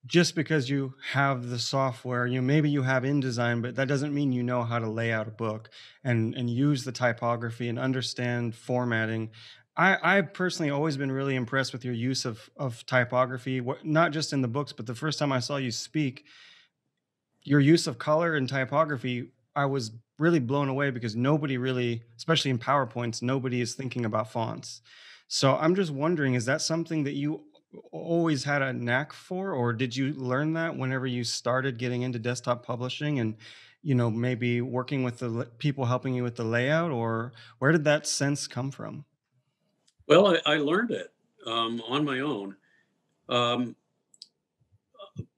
just because you have the software, maybe you have InDesign, but that doesn't mean you know how to lay out a book and use the typography and understand formatting. I've personally always been really impressed with your use of typography, not just in the books, but the first time I saw you speak, your use of color and typography, I was really blown away, because nobody really, especially in PowerPoints, nobody is thinking about fonts. So I'm just wondering, is that something that you always had a knack for, or did you learn that whenever you started getting into desktop publishing and, maybe working with the people helping you with the layout, or where did that sense come from? Well, I learned it on my own.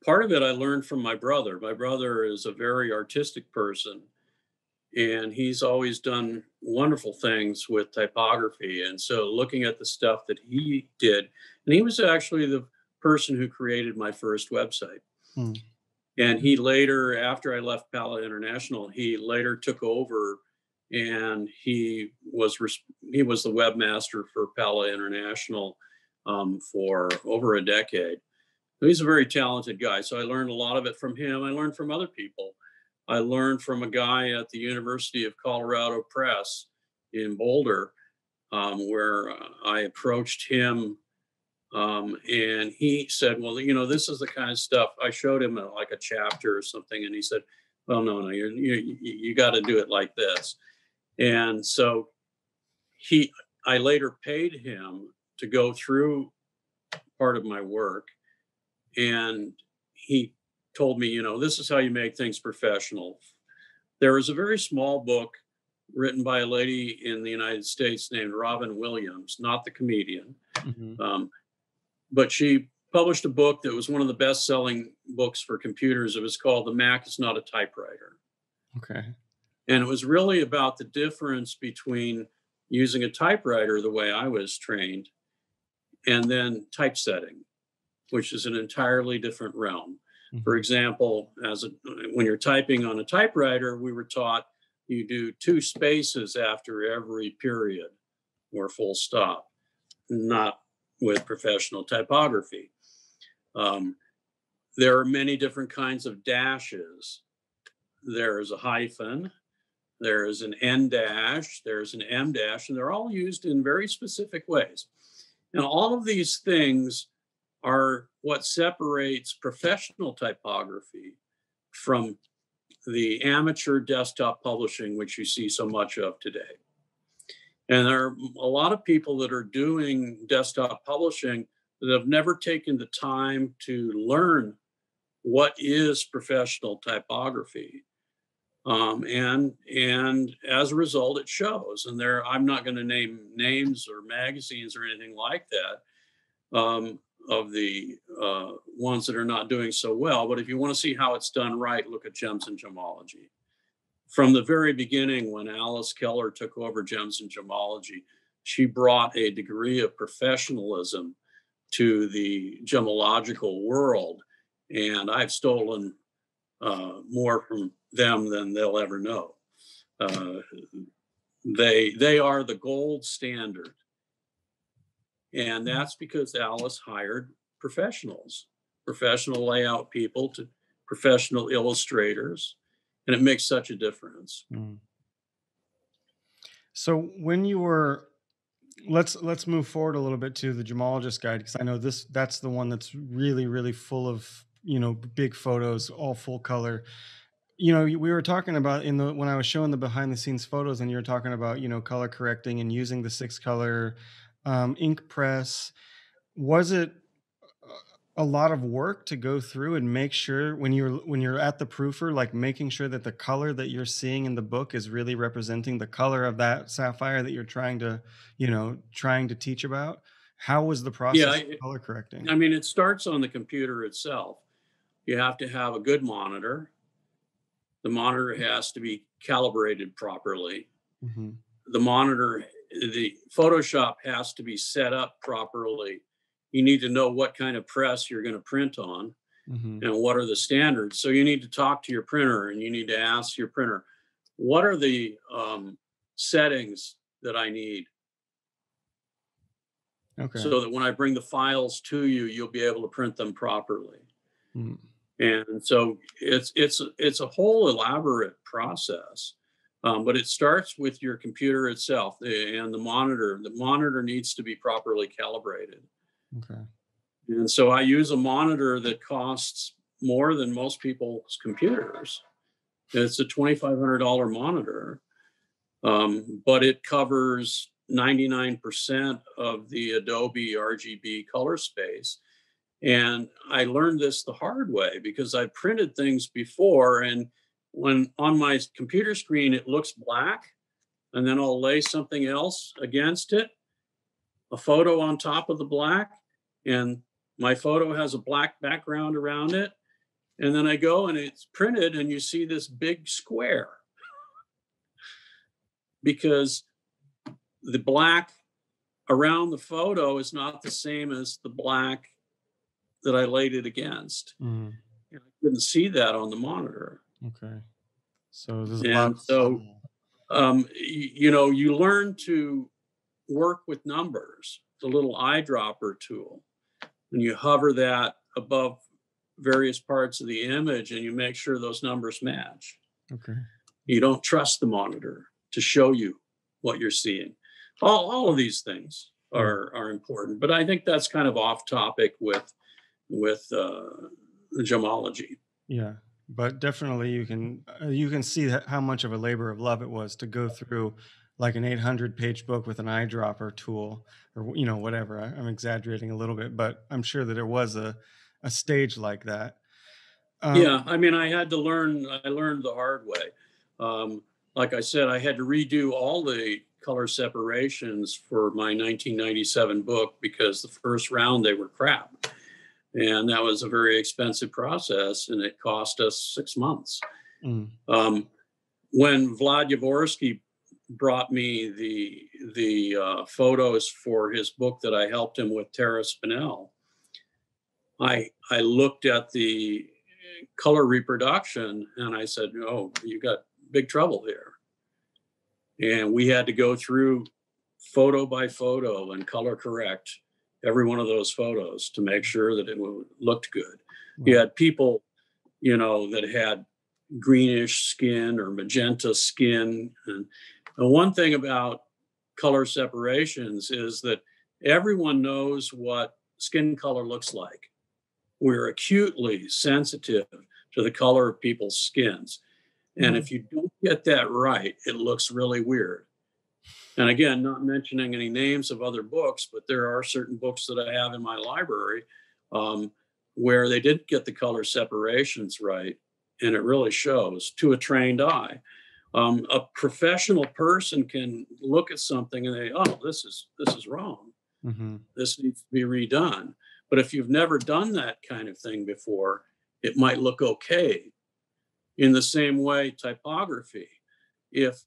Part of it I learned from my brother. My brother is a very artistic person, and he's always done wonderful things with typography. And so looking at the stuff that he did, and he was actually the person who created my first website. Hmm. And he later, after I left Pala International, he later took over, and he was the webmaster for Pala International for over a decade. He's a very talented guy. So I learned a lot of it from him. I learned from other people. I learned from a guy at the University of Colorado Press in Boulder, where I approached him, and he said, well, this is the kind of stuff. I showed him like a chapter or something, and he said, well, no, you got to do it like this. And so I later paid him to go through part of my work, and he told me, this is how you make things professional. There was a very small book written by a lady in the United States named Robin Williams, not the comedian. Mm-hmm. But she published a book that was one of the best-selling books for computers. It was called The Mac is Not a Typewriter. Okay. And it was really about the difference between using a typewriter the way I was trained and then typesetting, which is an entirely different realm. Mm-hmm. For example, when you're typing on a typewriter, we were taught you do 2 spaces after every period or full stop, not with professional typography. There are many different kinds of dashes. There is a hyphen, there is an N dash, there's an M dash, and they're all used in very specific ways. And all of these things are what separates professional typography from the amateur desktop publishing, which you see so much of today. And there are a lot of people that are doing desktop publishing that have never taken the time to learn what is professional typography. And as a result, it shows. And I'm not going to name names or magazines or anything like that, of the ones that are not doing so well. But if you want to see how it's done right, look at Gems and Gemology. From the very beginning, when Alice Keller took over Gems and Gemology, she brought a degree of professionalism to the gemological world. And I've stolen more from them than they'll ever know. They are the gold standard. And that's because Alice hired professionals, professional layout people to professional illustrators, and it makes such a difference. Mm. So when you were, let's move forward a little bit to the Gemologist Guide, because I know that's the one that's really, really full of, big photos, all full color. We were talking about when I was showing the behind the scenes photos, and you were talking about, color correcting and using the 6-color ink press. Was it a lot of work to go through and make sure when you're at the proofer, like making sure that the color that you're seeing in the book is really representing the color of that sapphire that you're trying to teach about? How was the process of color correcting? I mean, it starts on the computer itself. You have to have a good monitor. The monitor has to be calibrated properly. Mm-hmm. The Photoshop has to be set up properly. You need to know what kind of press you're going to print on, mm-hmm. and what are the standards. So you need to talk to your printer, and you need to ask your printer, what are the settings that I need? Okay. So that when I bring the files to you, you'll be able to print them properly. Mm. And so it's a whole elaborate process, but it starts with your computer itself and the monitor. The monitor needs to be properly calibrated. Okay. And so I use a monitor that costs more than most people's computers. It's a $2,500 monitor, but it covers 99% of the Adobe RGB color space. And I learned this the hard way because I printed things before, and when on my computer screen it looks black, and then I'll lay something else against it, a photo on top of the black, and my photo has a black background around it. And then I go and it's printed and you see this big square because the black around the photo is not the same as the black that I laid it against. Mm-hmm. I couldn't see that on the monitor. Okay. So there's a lot. So, you learn to work with numbers, the little eyedropper tool, and you hover that above various parts of the image and you make sure those numbers match. Okay. You don't trust the monitor to show you what you're seeing. All of these things are important, but I think that's kind of off topic with gemology. Yeah, but definitely you can see how much of a labor of love it was to go through like an 800-page book with an eyedropper tool, or whatever. I'm exaggerating a little bit, but I'm sure that there was a stage like that. Yeah, I mean, I had to learn. I learned the hard way. Like I said, I had to redo all the color separations for my 1997 book because the first round they were crap. And that was a very expensive process, and it cost us 6 months. Mm. When Vlad Yavorsky brought me the photos for his book that I helped him with, Terra Spinel, I looked at the color reproduction and I said, "Oh, you got big trouble here." And we had to go through photo by photo and color correct every one of those photos to make sure that it looked good. Wow. You had people, that had greenish skin or magenta skin. And one thing about color separations is that everyone knows what skin color looks like. We're acutely sensitive to the color of people's skins. And if you don't get that right, it looks really weird. And again, not mentioning any names of other books, but there are certain books that I have in my library where they didn't get the color separations right, and it really shows to a trained eye. A professional person can look at something and they, oh, this is wrong. Mm-hmm. This needs to be redone. But if you've never done that kind of thing before, it might look okay. In the same way, typography. If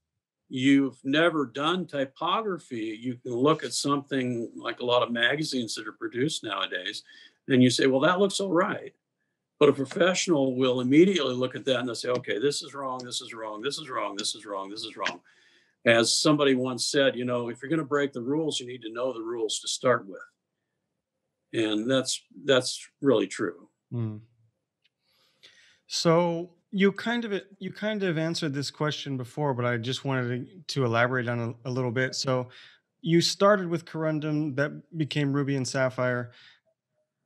you've never done typography, you can look at something like a lot of magazines that are produced nowadays, and you say, well, that looks all right. But a professional will immediately look at that and they'll say, okay, this is wrong, this is wrong, this is wrong, this is wrong, this is wrong. As somebody once said, you know, if you're going to break the rules, you need to know the rules to start with. And that's really true. Mm. So you kind of answered this question before, but I just wanted to elaborate on a little bit. So you started with Corundum, that became Ruby and Sapphire,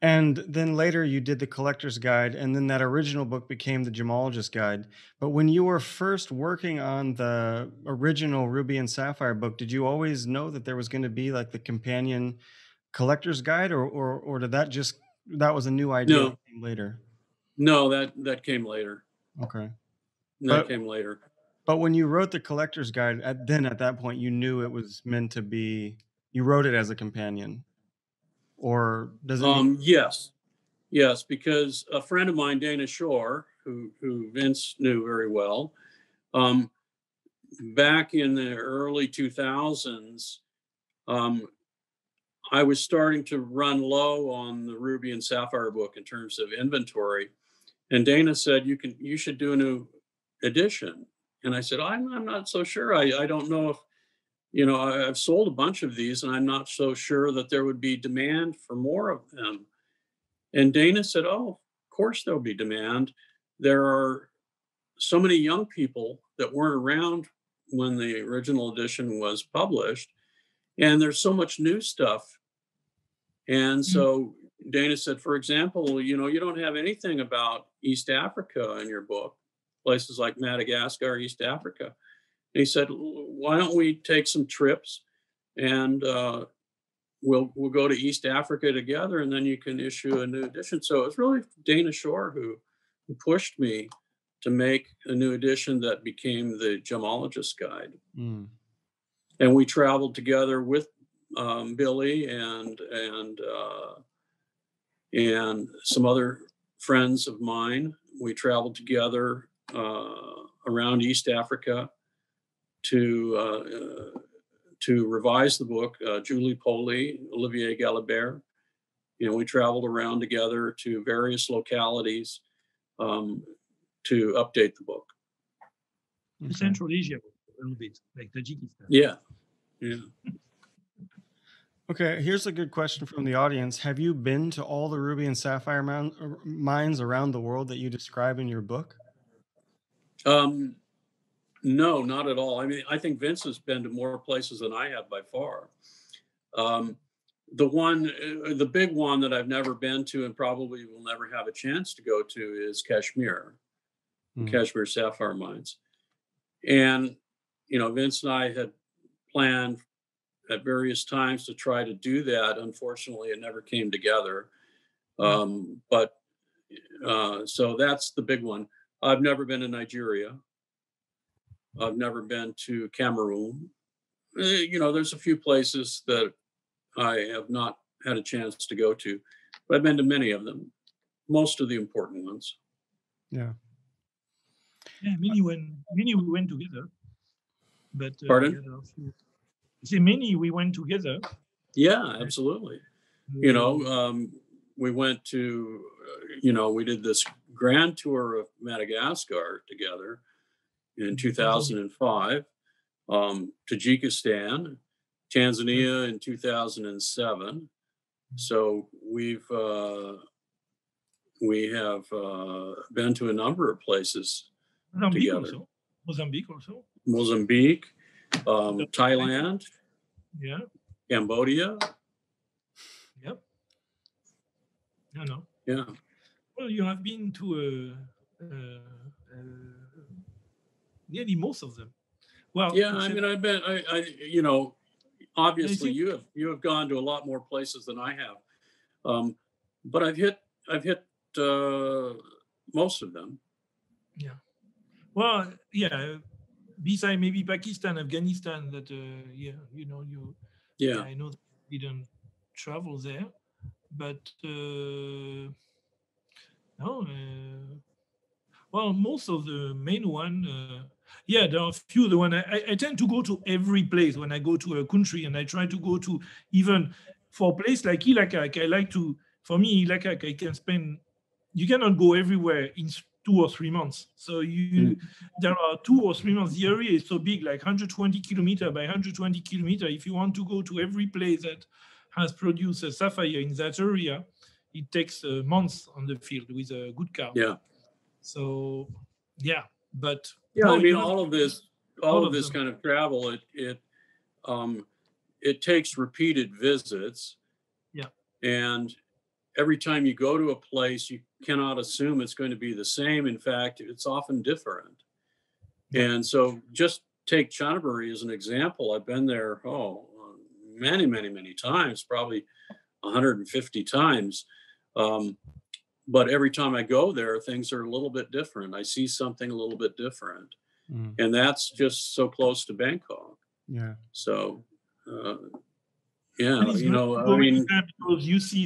and then later you did the Collector's Guide, and then that original book became the Gemologist Guide. But when you were first working on the original Ruby and Sapphire book, did you always know that there was going to be like the companion Collector's Guide, or did that was a new idea that No, came later? no, that came later. Okay. That But came later. But when you wrote the Collector's Guide, at that point, you knew it was meant to be. You wrote it as a companion, or does it need? Yes, because a friend of mine, Dana Shore, who Vince knew very well, um, back in the early 2000s, I was starting to run low on the Ruby and Sapphire book in terms of inventory, and Dana said, you should do a new edition. And I said, I'm not so sure. I don't know if, you know, I've sold a bunch of these and I'm not so sure that there would be demand for more of them. And Dana said, oh, of course there'll be demand. There are so many young people that weren't around when the original edition was published, and there's so much new stuff. And so Dana said, for example, you know, you don't have anything about East Africa in your book, places like Madagascar, East Africa. And he said, why don't we take some trips and we'll go to East Africa together, and then you can issue a new edition. So it's really Dana Shore who pushed me to make a new edition that became the Gemologist Guide. Mm. And we traveled together with Billy and some other friends of mine. We traveled together around East Africa to revise the book. Julie Poley, Olivier Galibert. You know, we traveled around together to various localities to update the book. Okay. Central Asia, a little bit, like Tajikistan. Yeah. Okay, here's a good question from the audience. Have you been to all the Ruby and Sapphire mines around the world that you describe in your book? No, not at all. I mean, I think Vince has been to more places than I have by far. The big one that I've never been to and probably will never have a chance to go to is Kashmir, Kashmir Sapphire mines. And, you know, Vince and I had planned at various times to try to do that. Unfortunately, it never came together. So that's the big one. I've never been to Nigeria. I've never been to Cameroon. You know, there's a few places that I have not had a chance to go to, but I've been to many of them, most of the important ones. Yeah. Yeah, many we went together. But Pardon? Many we went together. Yeah, absolutely. You know, we went to, you know, we did this grand tour of Madagascar together in 2005, Tajikistan, Tanzania in 2007. So we have been to a number of places together. Mozambique also. Mozambique, Thailand. Yeah. Cambodia. Yep. No. Yeah. Well, you have been to nearly most of them. Well, Yeah, I mean, I've been, you know, I obviously think, you have gone to a lot more places than I have, um, but I've hit uh, most of them. yeah. Well, yeah. Beside maybe Pakistan, Afghanistan, that yeah, Yeah, yeah, I know that you didn't travel there, but no. Well, most of the main one, yeah, there are a few. The one I tend to go to every place when I go to a country, and I try to go to even for a place like Ilakak. I like to, for me, Ilakak, I can spend. You cannot go everywhere in 2 or 3 months. So mm, there are 2 or 3 months. The area is so big, like 120 kilometer by 120 kilometer. If you want to go to every place that has produced a sapphire in that area, it takes months on the field with a good car. yeah, So yeah, but yeah. I no, mean, you have all all of of this them. kind of travel, um, it takes repeated visits, Yeah, and every time you go to a place, you cannot assume it's going to be the same. In fact, it's often different. yeah, And so just take Chanabury as an example. I've been there, many, many, many times, probably 150 times. Um, but every time I go there, things are a little bit different. I see something a little bit different. Mm, And that's just so close to Bangkok. yeah. So, uh, and yeah, it's you great know, to I go many mean, times because you see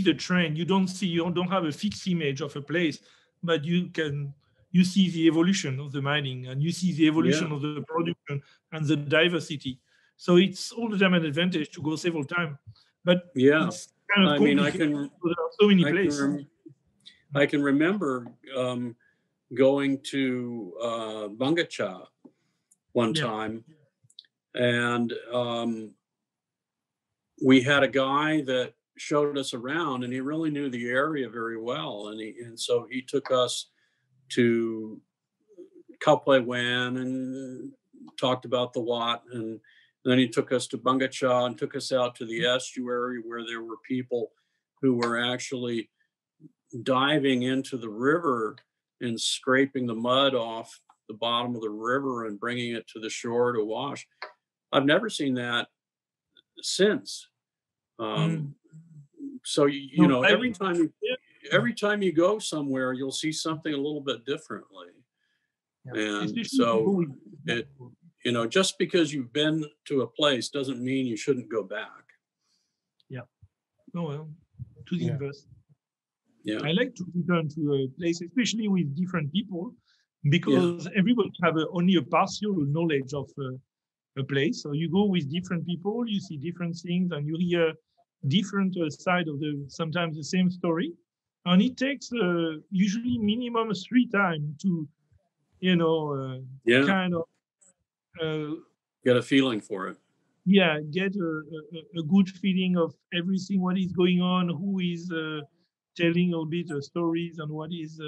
the trend. You don't have a fixed image of a place, but you see the evolution of the mining, and you see the yeah, evolution of the production and the diversity. So it's all the time an advantage to go several times, but yeah. it's kind of I mean, complicated because there are so many I can, places. I can remember going to Bungacha one Yeah. time, and we had a guy that showed us around, and he really knew the area very well, and so he took us to Khao Wan and talked about the Wat, and then he took us to Bungacha and took us out to the estuary where there were people who were actually diving into the river and scraping the mud off the bottom of the river and bringing it to the shore to wash. I've never seen that since. Um, Mm. so No, yeah, every time you go somewhere, you'll see something a little bit differently. yeah. And Especially if you go so with it, just because you've been to a place doesn't mean you shouldn't go back. yeah. No, well, to the Yeah. inverse. Yeah, I like to return to a place, especially with different people, yeah, because everybody have only a partial knowledge of a place. So you go with different people, you see different things, and you hear different side of the sometimes the same story. And it takes usually minimum 3 times to yeah. kind of uh, Get a feeling for it. yeah, get a good feeling of everything, what is going on, who is telling a bit of stories, and what is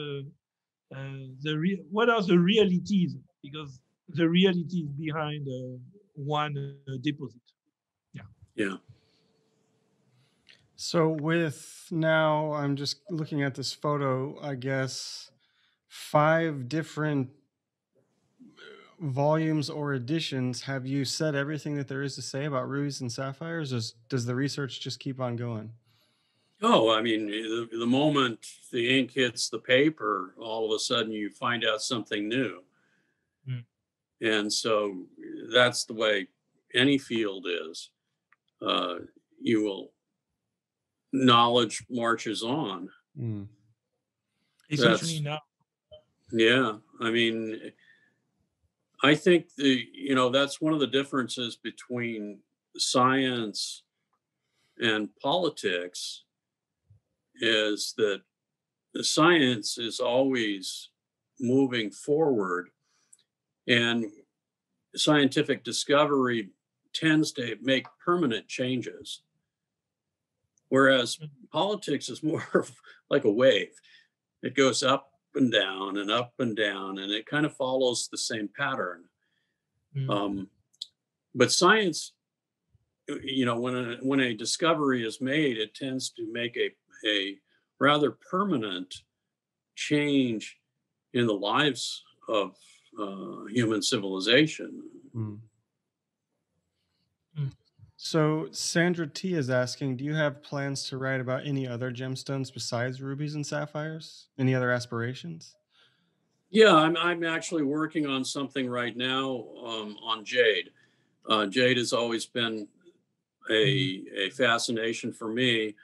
what are the realities, because the realities behind one deposit. Yeah. Yeah. So with now, I'm just looking at this photo, I guess 5 different volumes or editions. Have you said everything that there is to say about rubies and sapphires? Does the research just keep on going? Oh, I mean, the moment the ink hits the paper, all of a sudden you find out something new. Mm. And so that's the way any field is. Uh, you will, knowledge marches on. Mm. Especially That's, now. yeah. I mean, I think that's one of the differences between science and politics is that the science is always moving forward, and scientific discovery tends to make permanent changes, whereas politics is more of like a wave. It goes up and down and up and down, and it kind of follows the same pattern. Mm. um, but science, when a discovery is made, it tends to make a rather permanent change in the lives of human civilization. Mm. Mm. So Sandra T is asking, do you have plans to write about any other gemstones besides rubies and sapphires? Any other aspirations? Yeah, I'm actually working on something right now on jade. Jade has always been a fascination for me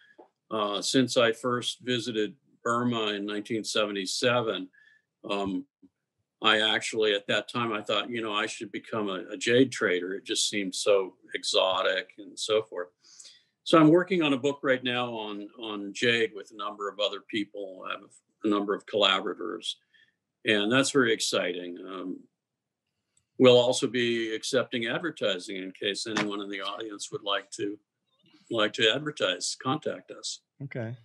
since I first visited Burma in 1977. I actually, at that time, I thought, I should become a jade trader. It just seemed so exotic and so forth. So I'm working on a book right now on jade with a number of other people. I have a number of collaborators, and that's very exciting. We'll also be accepting advertising in case anyone in the audience would like to advertise. Contact us. Okay.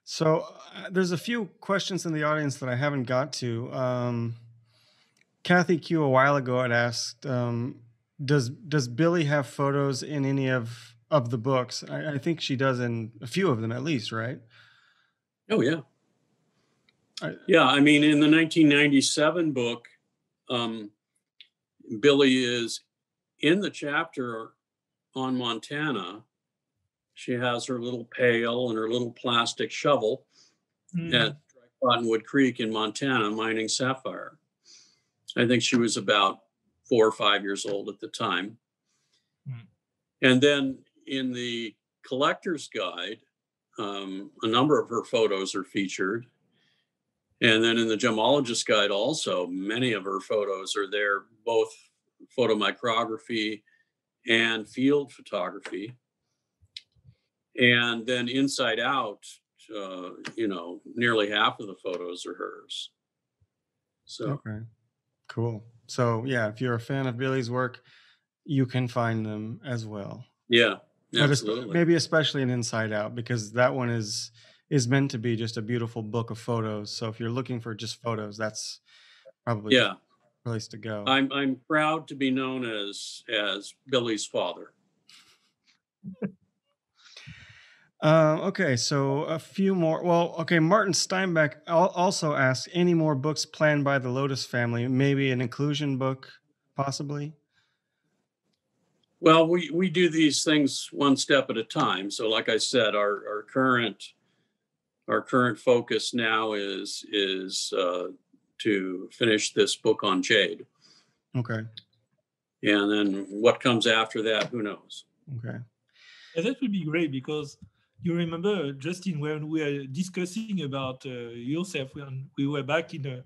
So there's a few questions in the audience that I haven't got to. Kathy Q a while ago had asked, does Billy have photos in any of the books? I think she does in a few of them at least, right? Oh yeah. Yeah, I mean, in the 1997 book, Billy is in the chapter on Montana. She has her little pail and her little plastic shovel at Cottonwood Creek in Montana mining sapphire. I think she was about 4 or 5 years old at the time. And then in the collector's guide, a number of her photos are featured. And then in the gemologist guide also, many of her photos are there, both photomicrography and field photography. And then inside out, nearly half of the photos are hers. So okay, cool. So yeah, if you're a fan of Billy's work, you can find them as well. Yeah, absolutely. Maybe especially in Inside Out, because that one is meant to be just a beautiful book of photos. So if you're looking for just photos, that's probably the place to go. I'm proud to be known as Billy's father. Okay, so a few more. Well, okay, Martin Steinbeck also asked, any more books planned by the Lotus family? Maybe an inclusion book, possibly? Well, we do these things one step at a time. So like I said, our current focus now is to finish this book on jade. Okay. And then what comes after that, who knows? Okay. And that would be great, because you remember, Justin, when we were discussing about yourself, when we were back in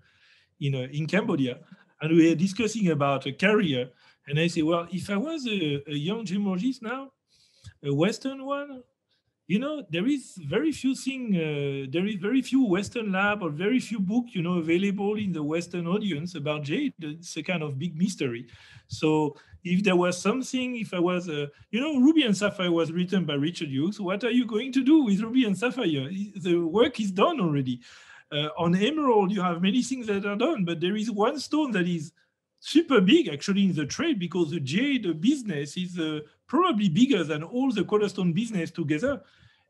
Cambodia, and we were discussing about a career, and I say, well, if I was a young gemologist now, a Western one, there is very few there is very few Western lab or very few book, available in the Western audience about jade. It's a kind of big mystery. So if there was something, if I was, Ruby and Sapphire was written by Richard Hughes. What are you going to do with Ruby and Sapphire? The work is done already. On Emerald, you have many things that are done, but there is one stone that is super big actually in the trade, because the jade business is probably bigger than all the cornerstone business together.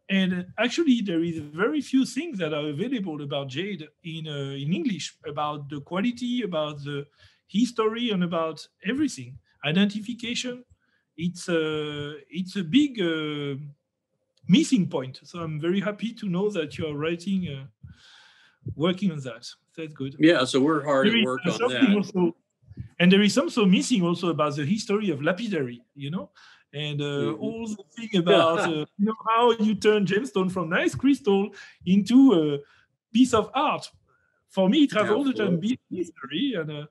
And actually, there is very few things that are available about jade in English, about the quality, about the history, and about everything. Identification, it's a big missing point. So I'm very happy to know that you are working on that. That's good. Yeah, so we're hard at work on that. Also, and there is also missing also about the history of lapidary, and all the thing about how you turn gemstone from nice crystal into a piece of art. For me, it has all the time been history, and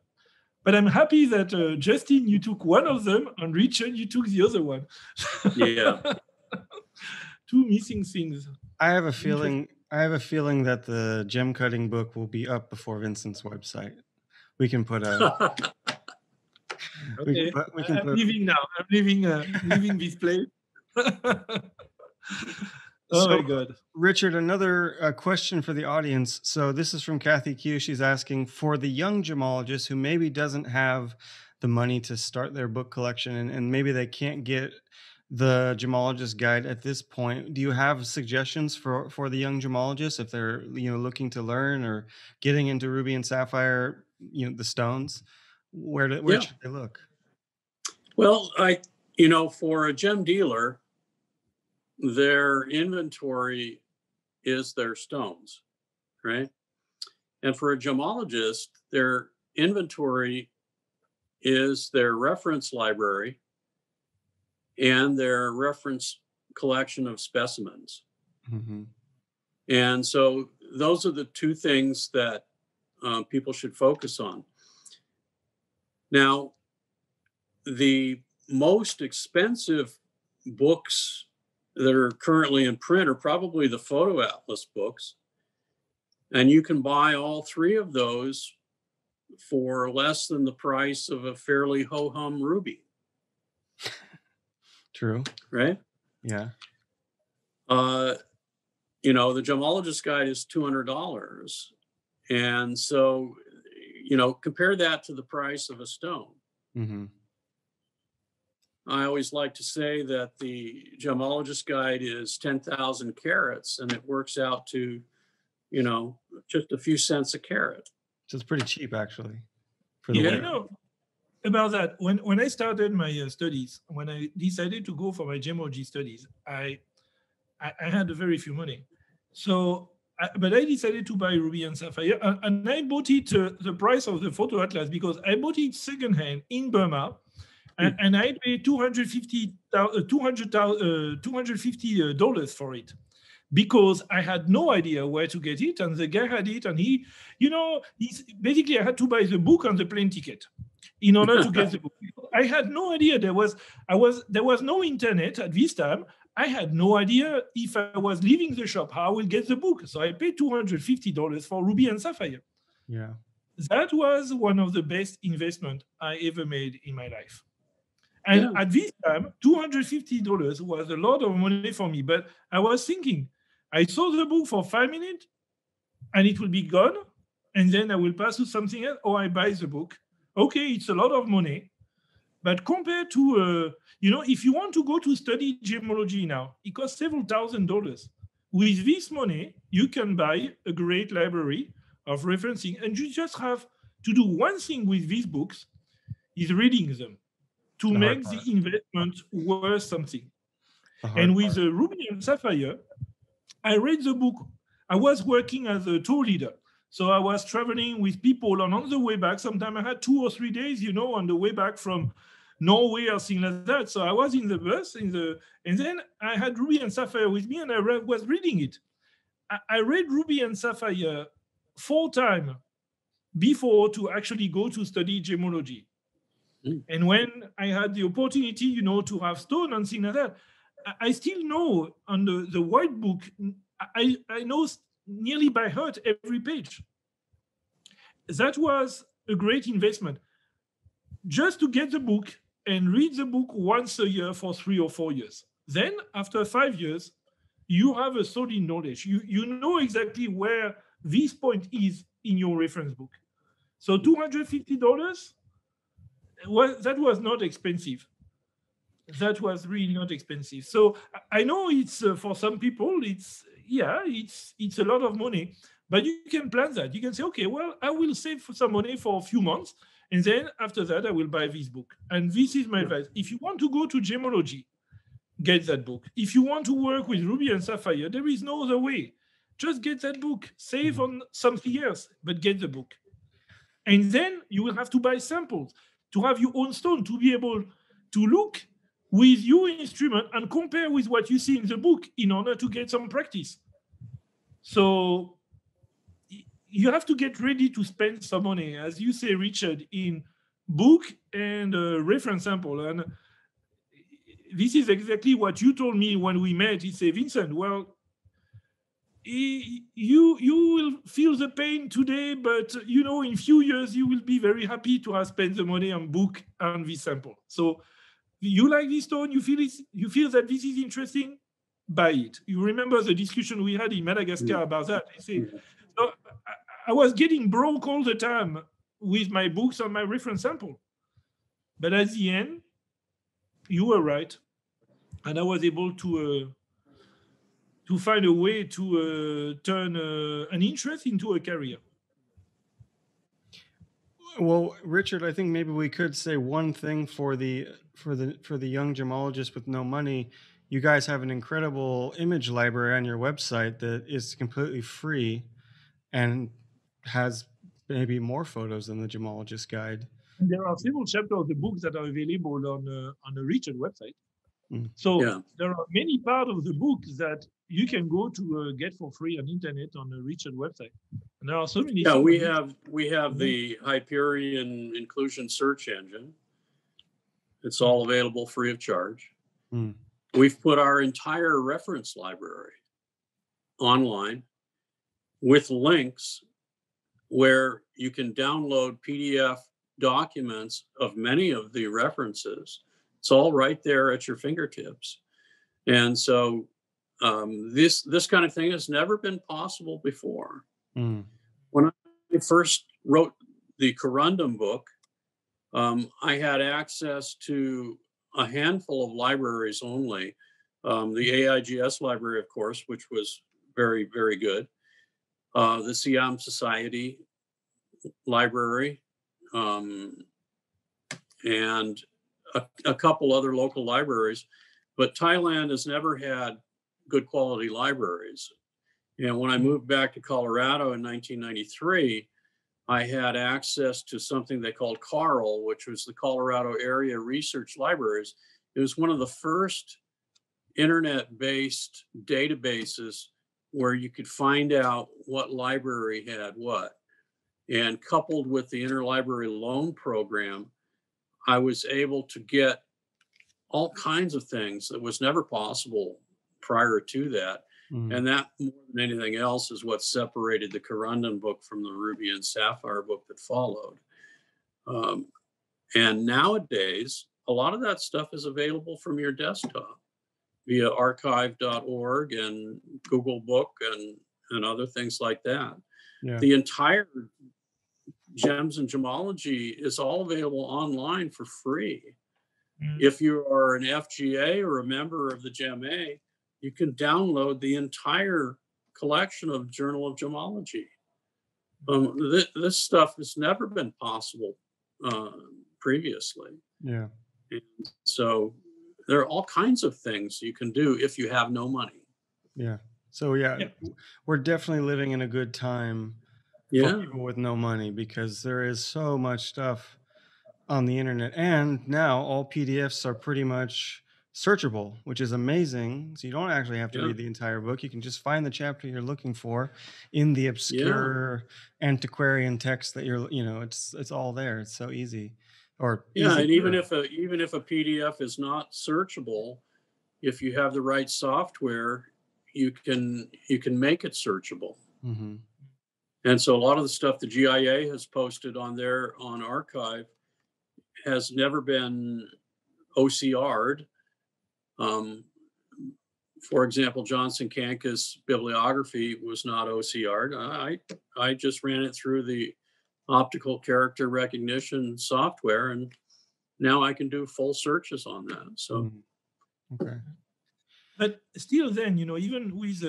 but I'm happy that Justin, you took one of them, and Richard, you took the other one. Yeah. Two missing things. I have a feeling that the gem cutting book will be up before Vincent's website. We can put a. Okay, I'm leaving now. I'm leaving this place. Oh my God. Richard, another question for the audience. So this is from Kathy Q. She's asking, for the young gemologist who maybe doesn't have the money to start their book collection, and maybe they can't get the gemologist guide at this point, do you have suggestions for the young gemologist if they're looking to learn or getting into Ruby and Sapphire the stones, where Yeah. should they look? Well, for a gem dealer, their inventory is their stones, right? And for a gemologist, their inventory is their reference library and their reference collection of specimens. Mm-hmm. And so those are the two things that people should focus on. Now, the most expensive books that are currently in print are probably the Photoatlas books. And you can buy all three of those for less than the price of a fairly ho-hum ruby. True. Right? Yeah. The Gemologist Guide is $200. And so, compare that to the price of a stone. Mm-hmm. I always like to say that the Gemologist Guide is 10,000 carats, and it works out to, just a few cents a carat. So it's pretty cheap, actually. For Yeah, the about that. When I started my studies, when I decided to go for my gemology studies, I had very few money. So, but I decided to buy Ruby and Sapphire, and I bought it the price of the Photoatlas because I bought it secondhand in Burma, and I paid $250 for it because I had no idea where to get it, and the guy had it, and he's basically I had to buy the book and the plane ticket in order to get the book. I had no idea there was no internet at this time. I had no idea if I was leaving the shop how I will get the book. So I paid $250 for Ruby and Sapphire. Yeah. That was one of the best investments I ever made in my life. And at this time, $250 was a lot of money for me. But I was thinking, I saw the book for 5 minutes and it will be gone. And then I will pass to something else, or I buy the book. Okay, it's a lot of money. But compared to, if you want to go to study gemology now, it costs several $1,000s. With this money, you can buy a great library of referencing, and you just have to do one thing with these books, is reading them to make the investment worth something. And with Ruby and Sapphire, I read the book. I was working as a tour leader. So I was traveling with people, and on the way back, sometimes I had 2 or 3 days, on the way back from Norway or things like that. So I was in the bus, and then I had Ruby and Sapphire with me, and I was reading it. I read Ruby and Sapphire 4 times before to actually go to study gemology. And when I had the opportunity, to have stone and things like that, I still know on the white book, I know nearly by heart every page. That was a great investment. Just to get the book and read the book once a year for 3 or 4 years. Then after 5 years, you have a solid knowledge. You know exactly where this point is in your reference book. So $250, that was not expensive. That was really not expensive. So I know it's for some people, it's a lot of money, but you can plan that. You can say, okay, well, I will save some money for a few months, and then after that, I will buy this book. And this is my advice. If you want to go to gemology, get that book. If you want to work with Ruby and Sapphire, there is no other way. Just get that book. Save on something else, but get the book. And then you will have to buy samples to have your own stone, to be able to look with your instrument and compare with what you see in the book in order to get some practice. So you have to get ready to spend some money, as you say, Richard, in book and reference sample. And this is exactly what you told me when we met. You say, Vincent, well, you will feel the pain today, but in a few years you will be very happy to have spent the money on book and this sample. So you like this stone, you feel that this is interesting, buy it. You remember the discussion we had in Madagascar about that. I say, so I was getting broke all the time with my books and my reference sample. But at the end, you were right. And I was able to find a way to turn an interest into a career. Well, Richard, I think maybe we could say one thing for the young gemologist with no money. You guys have an incredible image library on your website that is completely free and has maybe more photos than the Gemologist Guide. And there are several chapters of the book that are available on the Richard website. So there are many parts of the book that you can go to get for free on internet on the Richard website. And there are so many. Yeah, we have the Hyperion inclusion search engine. It's all available free of charge. We've put our entire reference library online with links where you can download PDF documents of many of the references. It's all right there at your fingertips. And so this kind of thing has never been possible before. When I first wrote the Corundum book, I had access to a handful of libraries only. The AIGS library, of course, which was very, very good. The Siam Society library, and a couple other local libraries. But Thailand has never had good quality libraries. And when I moved back to Colorado in 1993, I had access to something they called CARL, which was the Colorado Area Research Libraries. It was one of the first internet-based databases where you could find out what library had what. And coupled with the interlibrary loan program, I was able to get all kinds of things that was never possible prior to that. And that, more than anything else, is what separated the Corundum book from the Ruby and Sapphire book that followed. And nowadays, a lot of that stuff is available from your desktop via archive.org and Google Book and other things like that. Yeah. The entire Gems and Gemology is all available online for free. If you are an FGA or a member of the GEMA, you can download the entire collection of Journal of Gemology. This stuff has never been possible previously. Yeah. And so there are all kinds of things you can do if you have no money. Yeah. So we're definitely living in a good time for people with no money, because there is so much stuff on the internet, and now all PDFs are pretty much searchable, which is amazing. So you don't actually have to read the entire book. You can just find the chapter you're looking for in the obscure antiquarian text that it's all there. It's so easy. And even if a PDF is not searchable, if you have the right software, you can make it searchable. And so a lot of the stuff the GIA has posted on there on archive has never been OCR'd. For example, Johnson Kanka's bibliography was not OCR'd. I just ran it through the optical character recognition software, and now I can do full searches on that. So, okay. But still, then even with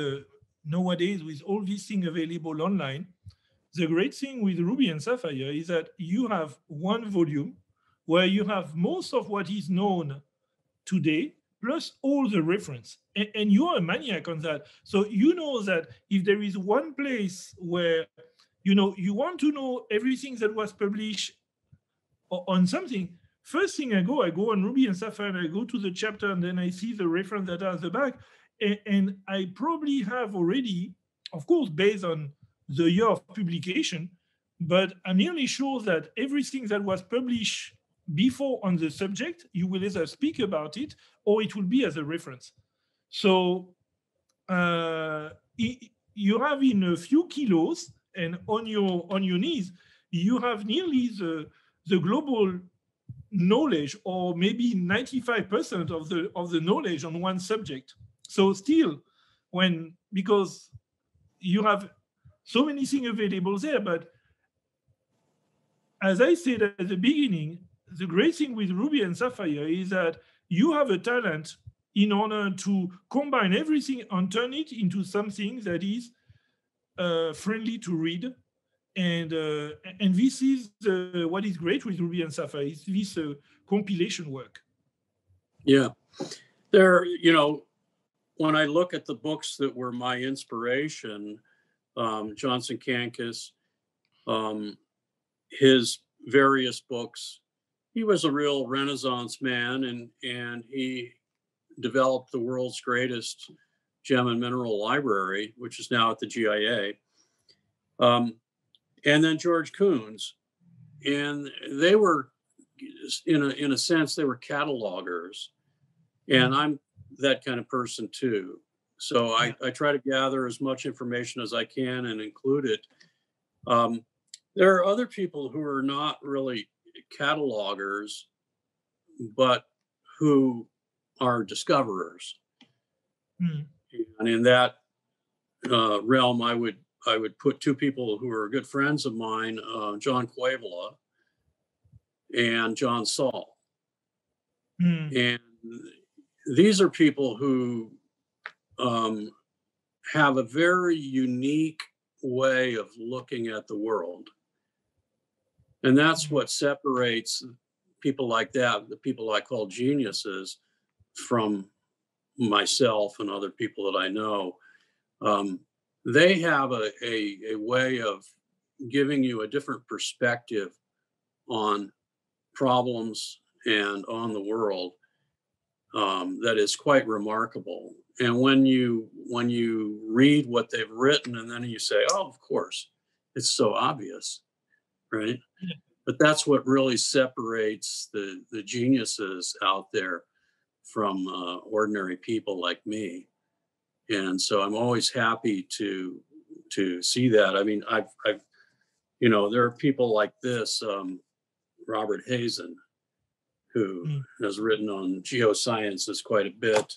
nowadays with all these things available online, the great thing with Ruby and Sapphire is that you have one volume where you have most of what is known today, plus all the reference. And you are a maniac on that. So you know that if there is one place where, you want to know everything that was published on something, first thing I go on Ruby and Sapphire, and I go to the chapter, and then I see the reference that are at the back. And I probably have already, of course, based on the year of publication, but I'm nearly sure that everything that was published before on the subject, you will either speak about it or it will be as a reference. So you have in a few kilos and on your knees, you have nearly the global knowledge, or maybe 95% of the knowledge on one subject. So still, because you have so many things available there, but as I said at the beginning, the great thing with Ruby and Sapphire is that you have a talent in order to combine everything and turn it into something that is friendly to read And this is what is great with Ruby and Sapphire, is this compilation work. Yeah. There, you know, when I look at the books that were my inspiration, Johnson Kankis, his various books, he was a real Renaissance man, and he developed the world's greatest gem and mineral library, which is now at the GIA. And then George Coons, and they were, in a sense, they were catalogers, and I'm that kind of person too. So I try to gather as much information as I can and include it. There are other people who are not really catalogers, but who are discoverers. And in that realm, I would put two people who are good friends of mine, John Koivula and John Saul. And these are people who have a very unique way of looking at the world. And that's what separates people like that, the people I call geniuses, from myself and other people that I know. They have a way of giving you a different perspective on problems and on the world that is quite remarkable. And when you read what they've written, and then you say, "Oh, of course, it's so obvious," right? But that's what really separates the geniuses out there from ordinary people like me. And so I'm always happy to see that. I mean, I've you know, there are people like this, Robert Hazen, who has written on geosciences quite a bit.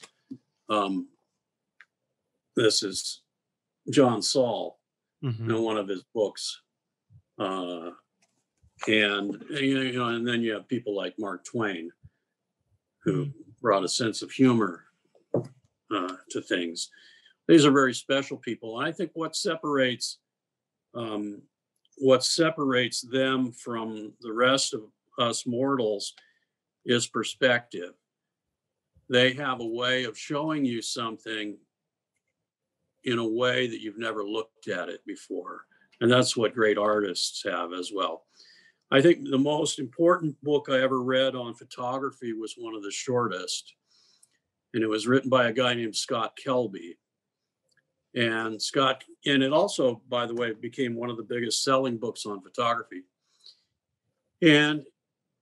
This is John Saul in one of his books. And you know, and then you have people like Mark Twain, who brought a sense of humor to things. These are very special people, and I think what separates them from the rest of us mortals is perspective. They have a way of showing you something in a way that you've never looked at it before, and that's what great artists have as well. I think the most important book I ever read on photography was one of the shortest, and it was written by a guy named Scott Kelby. And it also, by the way, became one of the biggest selling books on photography. And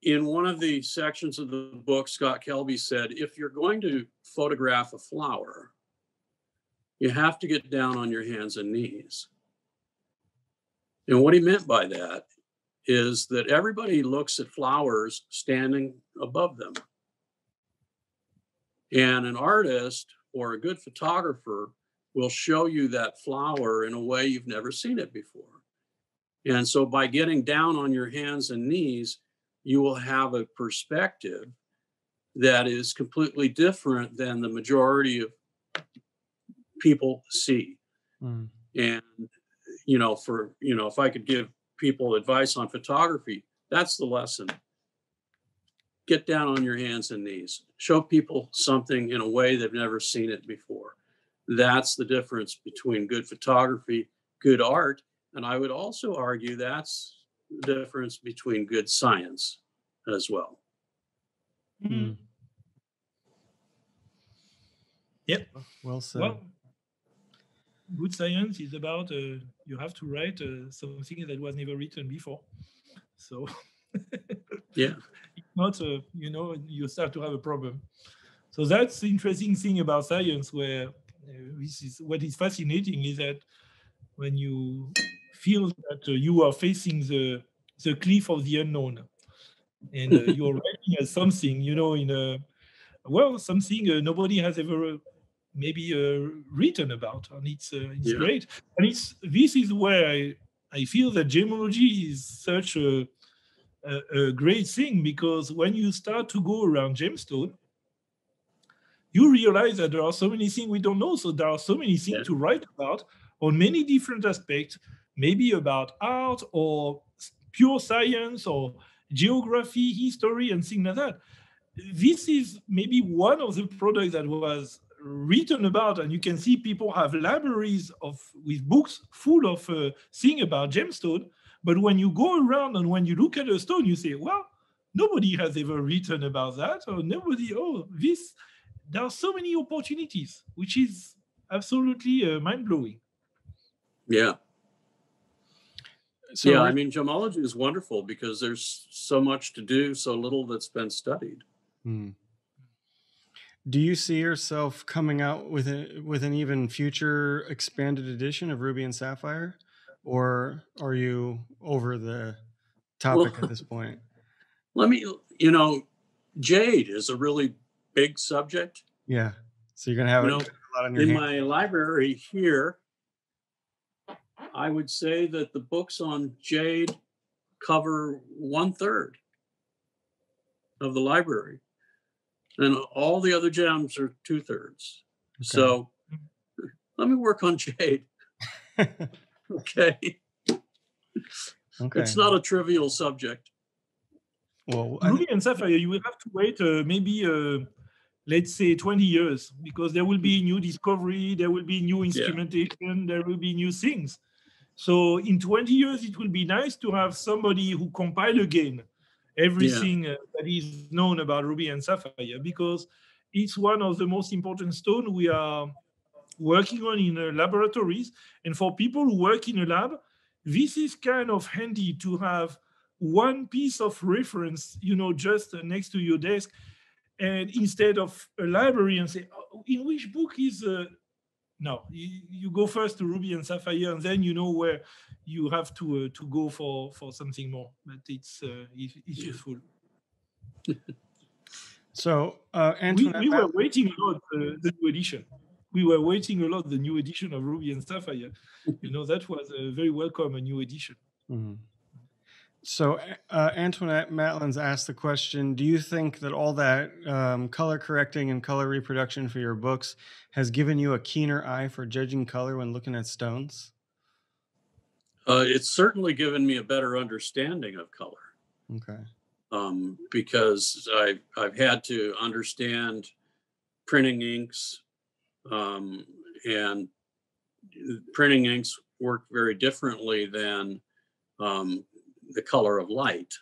in one of the sections of the book, Scott Kelby said, if you're going to photograph a flower, you have to get down on your hands and knees. And what he meant by that is that everybody looks at flowers standing above them. And an artist or a good photographer will show you that flower in a way you've never seen it before. And so by getting down on your hands and knees, you will have a perspective that is completely different than the majority of people see. And, you know, if I could give people advice on photography, that's the lesson. Get down on your hands and knees. Show people something in a way they've never seen it before. That's the difference between good photography, good art, and I would also argue that's the difference between good science as well. Yep. Well said. Well, good science is about you have to write something that was never written before. So yeah, it's not you know, you start to have a problem. So that's the interesting thing about science, where this is what is fascinating, is that when you feel that you are facing the cliff of the unknown, and you're writing as something, you know, in a something nobody has ever maybe written about, and it's great. And this is where I feel that gemology is such a great thing, because when you start to go around gemstone, you realize that there are so many things we don't know. So there are so many things to write about on many different aspects, maybe about art or pure science or geography, history, and things like that. This is maybe one of the products that was written about, and you can see people have libraries with books full of things about gemstone. But when you go around and when you look at a stone, you say, well, nobody has ever written about that, or nobody, there are so many opportunities, which is absolutely mind-blowing. Yeah. So yeah, I mean, gemology is wonderful because there's so much to do, so little that's been studied. Do you see yourself coming out with an even future expanded edition of Ruby and Sapphire, or are you over the topic at this point? Jade is a really big subject. Yeah. So you're going to have a lot on your in hands. my library here, I would say that the books on jade cover 1/3 of the library, and all the other gems are 2/3. Okay. So let me work on jade. Okay. It's not a trivial subject. Well, Ruby and Sapphire, you will have to wait maybe let's say 20 years, because there will be new discovery, there will be new instrumentation, there will be new things. So in 20 years, it will be nice to have somebody who compile again everything that is known about Ruby and Sapphire, because it's one of the most important stones we are working on in laboratories. And for people who work in a lab, this is kind of handy to have one piece of reference, just next to your desk, and instead of a library and say, in which book is no, you go first to Ruby and Sapphire, and then you know where you have to go for something more. But it's useful. So Antoinette, we were waiting a lot the new edition. We were waiting a lot the new edition of Ruby and Sapphire. That was a very welcome a new edition. Mm-hmm. So Antoinette Matlins asked the question, do you think that all that color correcting and color reproduction for your books has given you a keener eye for judging color when looking at stones? It's certainly given me a better understanding of color. Okay. Because I've had to understand printing inks, and printing inks work very differently than the color of light,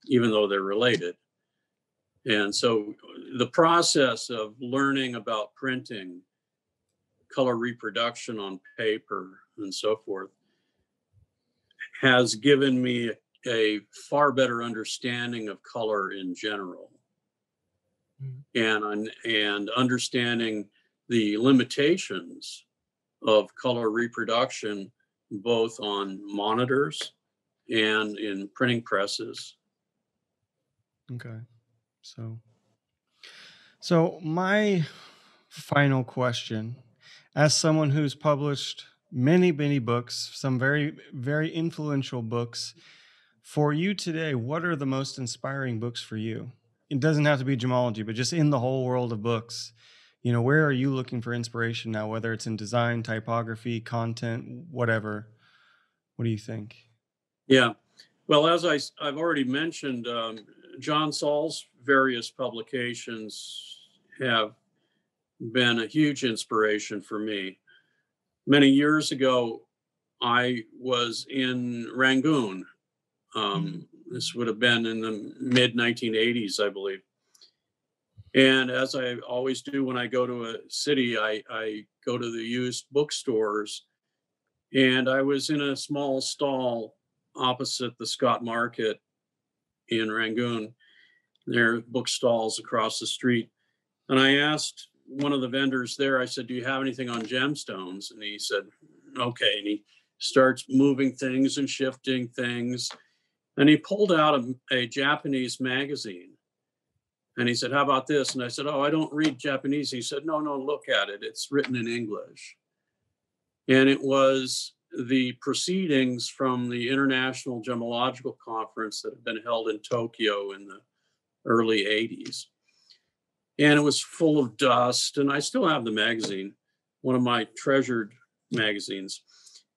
even though they're related. And so the process of learning about printing, color reproduction on paper, and so forth has given me a far better understanding of color in general, and understanding the limitations of color reproduction, both on monitors and in printing presses. Okay. So my final question, as someone who's published many, many books, some very, very influential books, for you today, what are the most inspiring books for you? It doesn't have to be gemology, but just in the whole world of books. Where are you looking for inspiration now, whether it's in design, typography, content, whatever? What do you think? Yeah. Well, as I've already mentioned, John Saul's various publications have been a huge inspiration for me. Many years ago, I was in Rangoon. This would have been in the mid-1980s, I believe. And as I always do when I go to a city, I go to the used bookstores. And I was in a small stall opposite the Scott Market in Rangoon. There are book stalls across the street. And I asked one of the vendors there, I said, do you have anything on gemstones? And he said, okay. And he starts moving things and shifting things. And he pulled out a Japanese magazine. And he said, how about this? And I said, oh, I don't read Japanese. He said, no, look at it. It's written in English. And it was the proceedings from the International Gemological Conference that had been held in Tokyo in the early 80s. And it was full of dust. And I still have the magazine, one of my treasured magazines.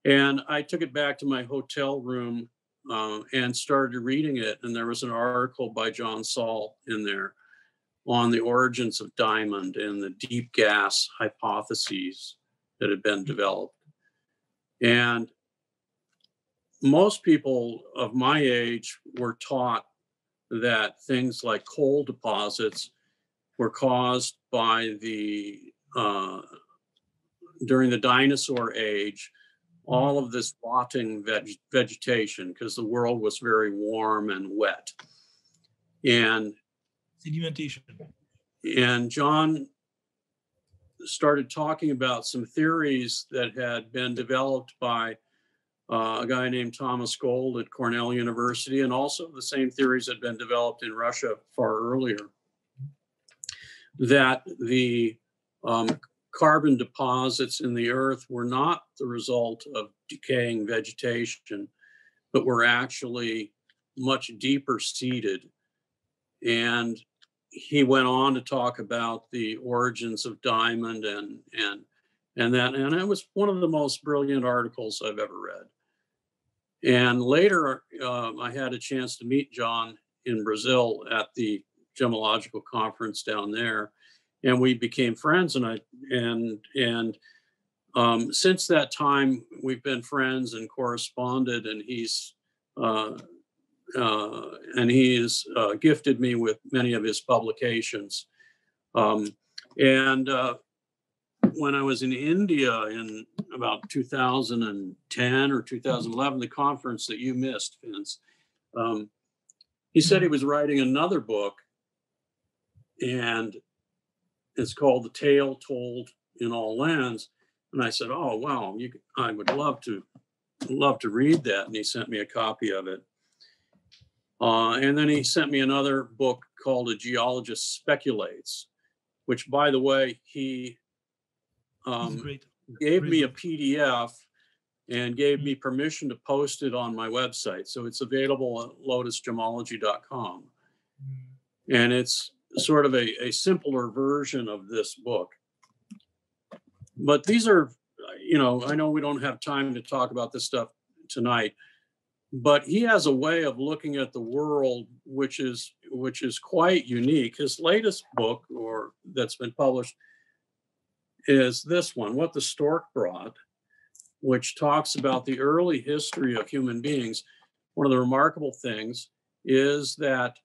And I took it back to my hotel room and started reading it. And there was an article by John Saul in there on the origins of diamond and the deep gas hypotheses that had been developed. And most people of my age were taught that things like coal deposits were caused by during the dinosaur age, all of this rotting vegetation, because the world was very warm and wet. And Sedimentation. And John started talking about some theories that had been developed by a guy named Thomas Gold at Cornell University, and also the same theories had been developed in Russia far earlier, that the carbon deposits in the earth were not the result of decaying vegetation, but were actually much deeper seated. And he went on to talk about the origins of diamond and it was one of the most brilliant articles I've ever read. And later, I had a chance to meet John in Brazil at the gemological conference down there, and we became friends. And since that time, we've been friends and corresponded. And he's gifted me with many of his publications. When I was in India in about 2010 or 2011, the conference that you missed, Vince, he said he was writing another book, and it's called The Tale Told in All Lands. And I said, "Oh, wow, I would love to read that." And he sent me a copy of it. And then he sent me another book called A Geologist Speculates, which, by the way, he gave me a PDF and gave me permission to post it on my website. So it's available at lotusgemology.com. And it's sort of a simpler version of this book. But these are, I know we don't have time to talk about this stuff tonight, but he has a way of looking at the world which is quite unique. His latest book, or that's been published, is this one, What the Stork Brought, which talks about the early history of human beings. One of the remarkable things is that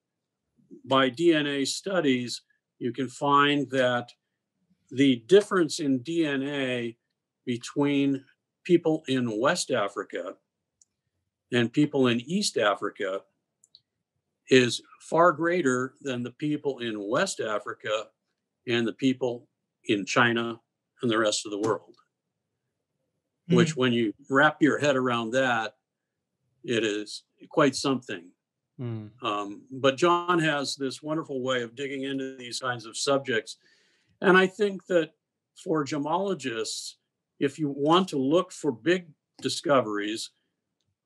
by DNA studies, you can find that the difference in DNA between people in West Africa and people in East Africa is far greater than the people in West Africa and the people in China and the rest of the world. Which, when you wrap your head around that, it is quite something. But John has this wonderful way of digging into these kinds of subjects. And I think that for gemologists, if you want to look for big discoveries,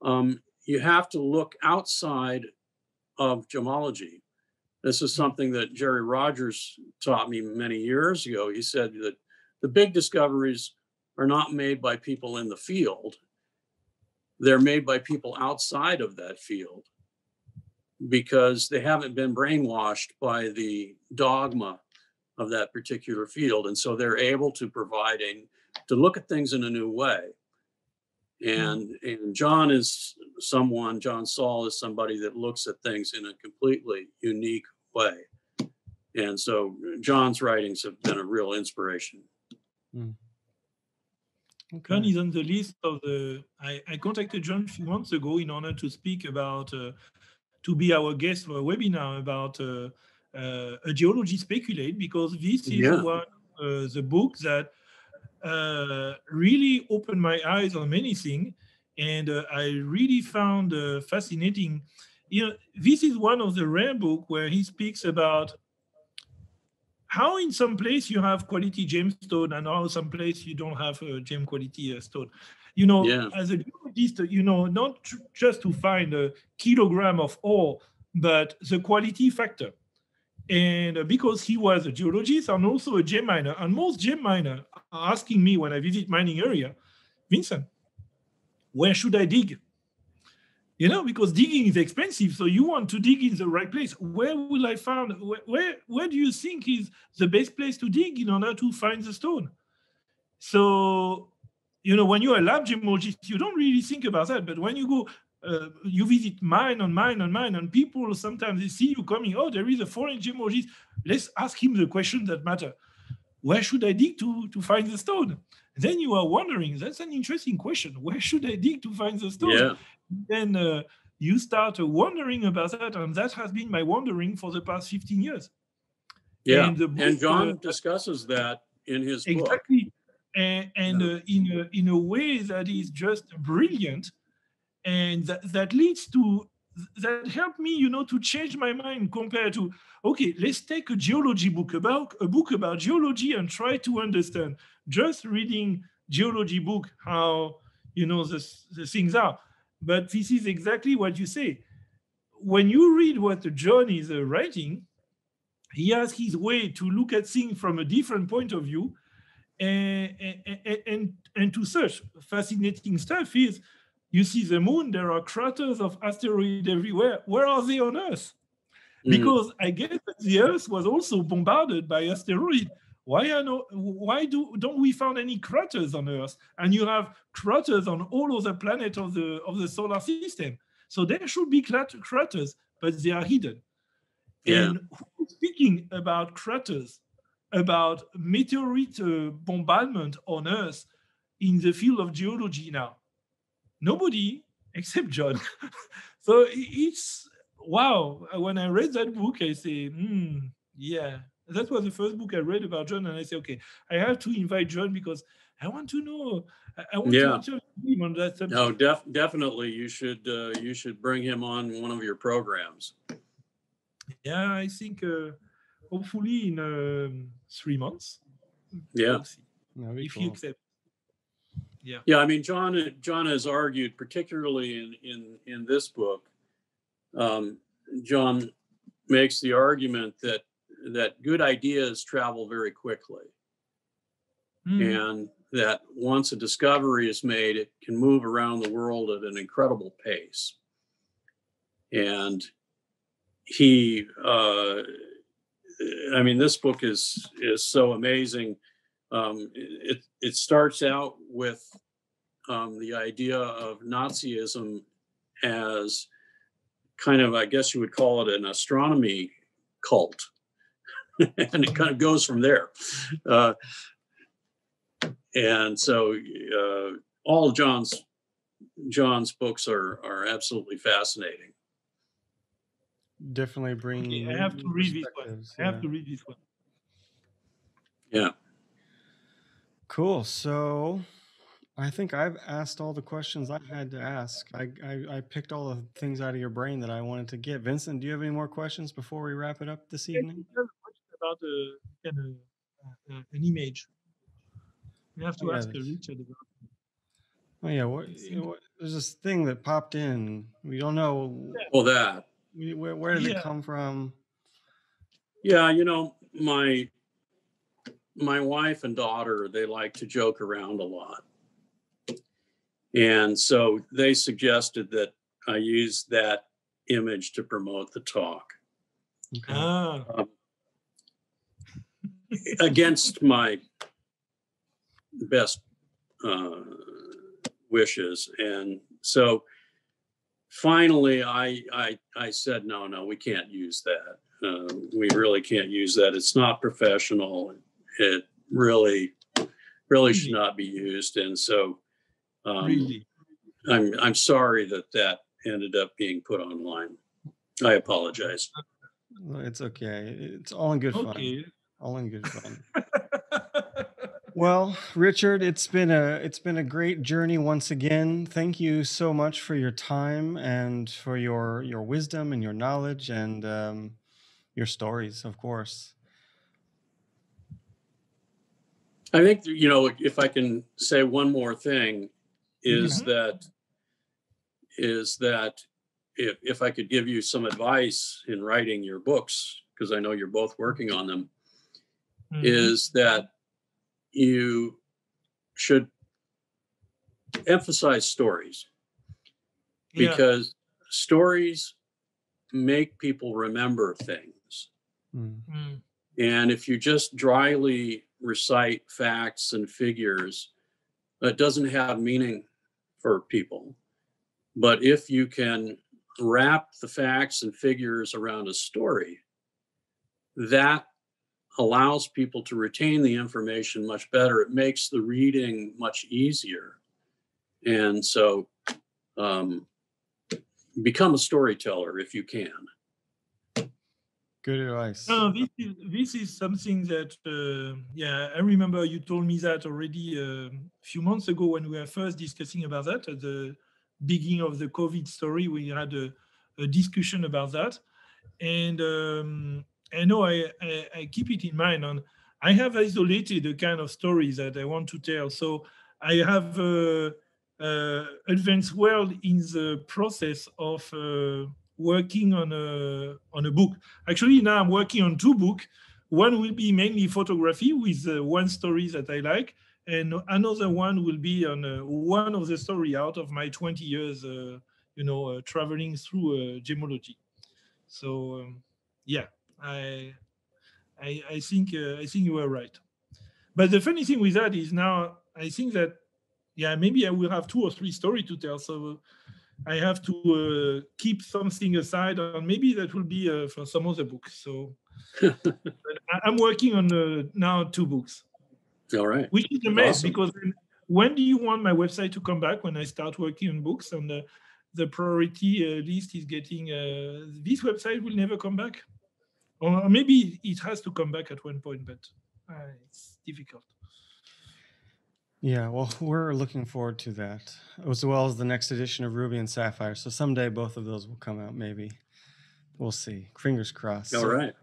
you have to look outside of gemology. This is something that Jerry Rogers taught me many years ago. He said that the big discoveries are not made by people in the field. They're made by people outside of that field, because they haven't been brainwashed by the dogma of that particular field. And so they're able to to look at things in a new way. And John Saul is somebody that looks at things in a completely unique way. And so John's writings have been a real inspiration. Okay. John is on the list of I contacted John a few months ago in order to speak about, to be our guest for a webinar about A Geology Speculate, because this is one the book that really opened my eyes on many things, and I really found fascinating. This is one of the rare books where he speaks about how in some place you have quality gemstone and how some place you don't have a gem quality stone. As a geologist, not just to find a kilogram of ore, but the quality factor. And because he was a geologist and also a gem miner, and most gem miners are asking me when I visit mining area, Vincent, where should I dig? Because digging is expensive, so you want to dig in the right place. Where will I find? Where do you think is the best place to dig in order to find the stone? So, when you're a lab gemologist, you don't really think about that. But when you go, you visit mine, and people sometimes they see you coming. Oh, there is a foreign gemologist. Let's ask him the question that matter. Where should I dig to find the stone? Then you are wondering, that's an interesting question. Where should I dig to find the stone? Yeah. Then you start wondering about that, and that has been my wondering for the past 15 years. Yeah, And, the book, and John discusses that in his book. Exactly. And in a way that is just brilliant, and that leads to, that helped me, to change my mind compared to, okay, let's take a geology book, about geology, and try to understand, just reading geology book, how, the things are. But this is exactly what you say. When you read what John is writing, he has his way to look at things from a different point of view, and to search. Fascinating stuff is, you see the moon, there are craters of asteroids everywhere. Where are they on Earth? Because I guess that the Earth was also bombarded by asteroids. Why don't we find any craters on Earth? And you have craters on all other planets of the solar system. So there should be craters, but they are hidden. Yeah. And who's speaking about craters, about meteorite bombardment on Earth in the field of geology now? Nobody except John. So it's wow. When I read that book, I say, yeah. That was the first book I read about John, and I say, okay, I have to invite John because I want to know. I want to interview him on that subject. No, definitely. You should bring him on one of your programs. Yeah, I think hopefully in 3 months. Yeah, we'll if you accept. Yeah. Yeah, I mean, John has argued, particularly in this book. John makes the argument that good ideas travel very quickly, and that once a discovery is made, it can move around the world at an incredible pace. And he, I mean, this book is so amazing. It starts out with the idea of Nazism as kind of, I guess you would call it, an astronomy cult, and it kind of goes from there. And so all John's books are absolutely fascinating. Definitely bringing. I have to read this one. I have to read this one. Yeah. Cool. So I think I've asked all the questions I had to ask. I picked all the things out of your brain that I wanted to get. Vincent, do you have any more questions before we wrap it up this evening? I have a question about an image. You have to ask Richard about it. Oh yeah, what, there's this thing that popped in. We don't know. Well, that. Where did it come from? Yeah, my wife and daughter, they like to joke around a lot. And so they suggested that I use that image to promote the talk. Okay. Against my best wishes. And so finally I said, no, we can't use that. We really can't use that. It's not professional. It really should not be used. And so I'm sorry that ended up being put online. I apologize. It's okay. It's all in good fun. All in good fun. Well, Richard, it's been a great journey once again. Thank you so much for your time and for your wisdom and your knowledge and your stories, of course. I think, if I can say one more thing, is that if I could give you some advice in writing your books, because I know you're both working on them, is that you should emphasize stories, because stories make people remember things. And if you just dryly recite facts and figures, it doesn't have meaning for people. But if you can wrap the facts and figures around a story, that allows people to retain the information much better. It makes the reading much easier. And so become a storyteller if you can. Good advice. No, this is something that, I remember you told me that already a few months ago when we were first discussing about that. At the beginning of the COVID story, we had a discussion about that. And I know I keep it in mind. And I have isolated the kind of stories that I want to tell. So I have advanced well in the process of working on a book. Actually, now I'm working on 2 books. One will be mainly photography with one story that I like, and another one will be on one of the story out of my 20 years, traveling through gemology. So I think you were right. But the funny thing with that is now I think that maybe I will have 2 or 3 stories to tell. So I have to keep something aside, and maybe that will be for some other books. So I'm working on now 2 books. All right. Which is a mess, Awesome. because when do you want my website to come back? When I start working on books, and the priority list is getting, this website will never come back. Or maybe it has to come back at one point, but it's difficult. Yeah, well, we're looking forward to that, as well as the next edition of Ruby and Sapphire. So someday both of those will come out, maybe. We'll see. Fingers crossed. All right.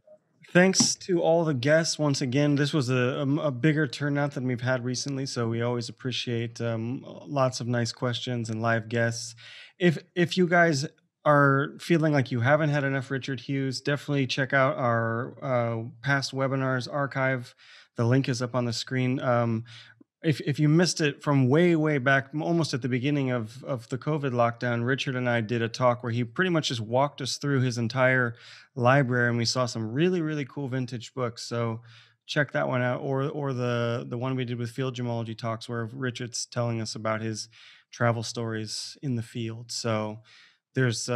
Thanks to all the guests once again. This was a bigger turnout than we've had recently, so we always appreciate lots of nice questions and live guests. If you guys are feeling like you haven't had enough Richard Hughes, definitely check out our past webinars archive. The link is up on the screen. If you missed it from way back, almost at the beginning of the COVID lockdown, Richard and I did a talk where he pretty much just walked us through his entire library, and we saw some really cool vintage books. So check that one out, or the one we did with Field Gemology Talks, where Richard's telling us about his travel stories in the field. So there's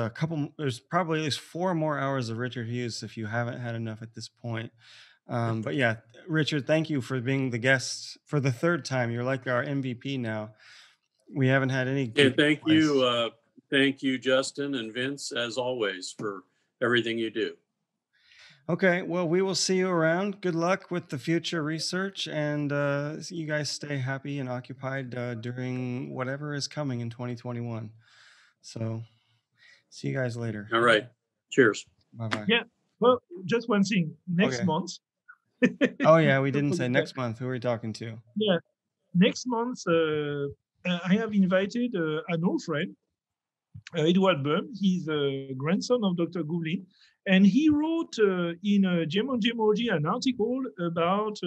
probably at least 4 more hours of Richard Hughes if you haven't had enough at this point. But yeah, Richard, thank you for being the guest for the 3rd time. You're like our MVP now. We haven't had any. And thank you, Justin and Vince, as always, for everything you do. Okay, well, we will see you around. Good luck with the future research, and you guys stay happy and occupied during whatever is coming in 2021. So see you guys later. All right. Cheers. Bye-bye. Yeah. Well, just one thing. Next month. Oh yeah, we didn't say next month. Who are we talking to? Yeah, next month I have invited an old friend, Edward Bum. He's a grandson of Dr. Goulin, and he wrote in Gemology an article about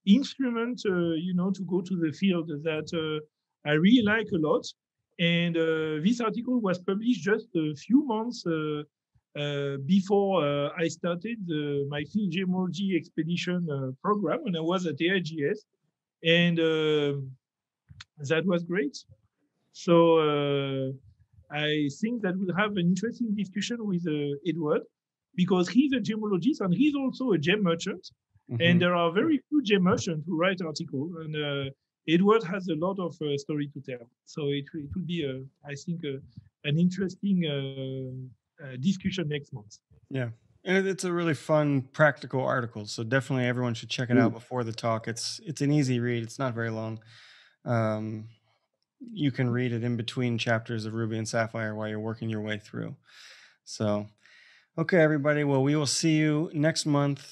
instrument, to go to the field that I really like a lot. And this article was published just a few months before I started my field gemology expedition program when I was at AIGS, and that was great. So I think that we'll have an interesting discussion with Edward, because he's a gemologist and he's also a gem merchant. And there are very few gem merchants who write articles, and Edward has a lot of story to tell. So it will be, I think, an interesting discussion next month. Yeah, and it's a really fun, practical article. So definitely everyone should check it out before the talk. It's an easy read. It's not very long. You can read it in between chapters of Ruby and Sapphire while you're working your way through. So, okay, everybody. Well, we will see you next month.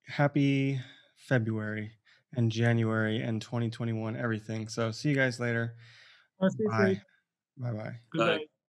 Happy February and January and 2021, everything. So see you guys later. Bye. Bye. Bye-bye. Good night.